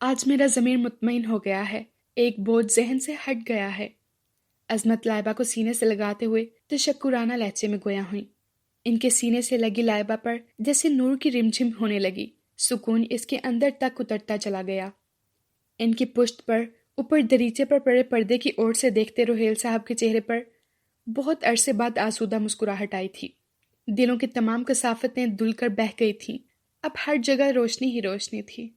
آج میرا ضمیر مطمئن ہو گیا ہے، ایک بوجھ ذہن سے ہٹ گیا ہے۔ عظمت لائبہ کو سینے سے لگاتے ہوئے تشکرانہ لہجے میں گویا ہوئیں۔ ان کے سینے سے لگی لائبہ پر جیسے نور کی رمجھم ہونے لگی، سکون اس کے اندر تک اترتا چلا گیا۔ ان کی پشت پر اوپر دریچے پر پڑے پردے کی اوٹ سے دیکھتے روہیل صاحب کے چہرے پر بہت عرصے بعد آسودہ مسکراہٹ آئی تھی۔ دلوں کی تمام کثافتیں دھل کر بہہ گئی تھیں، اب ہر جگہ روشنی ہی روشنی تھی۔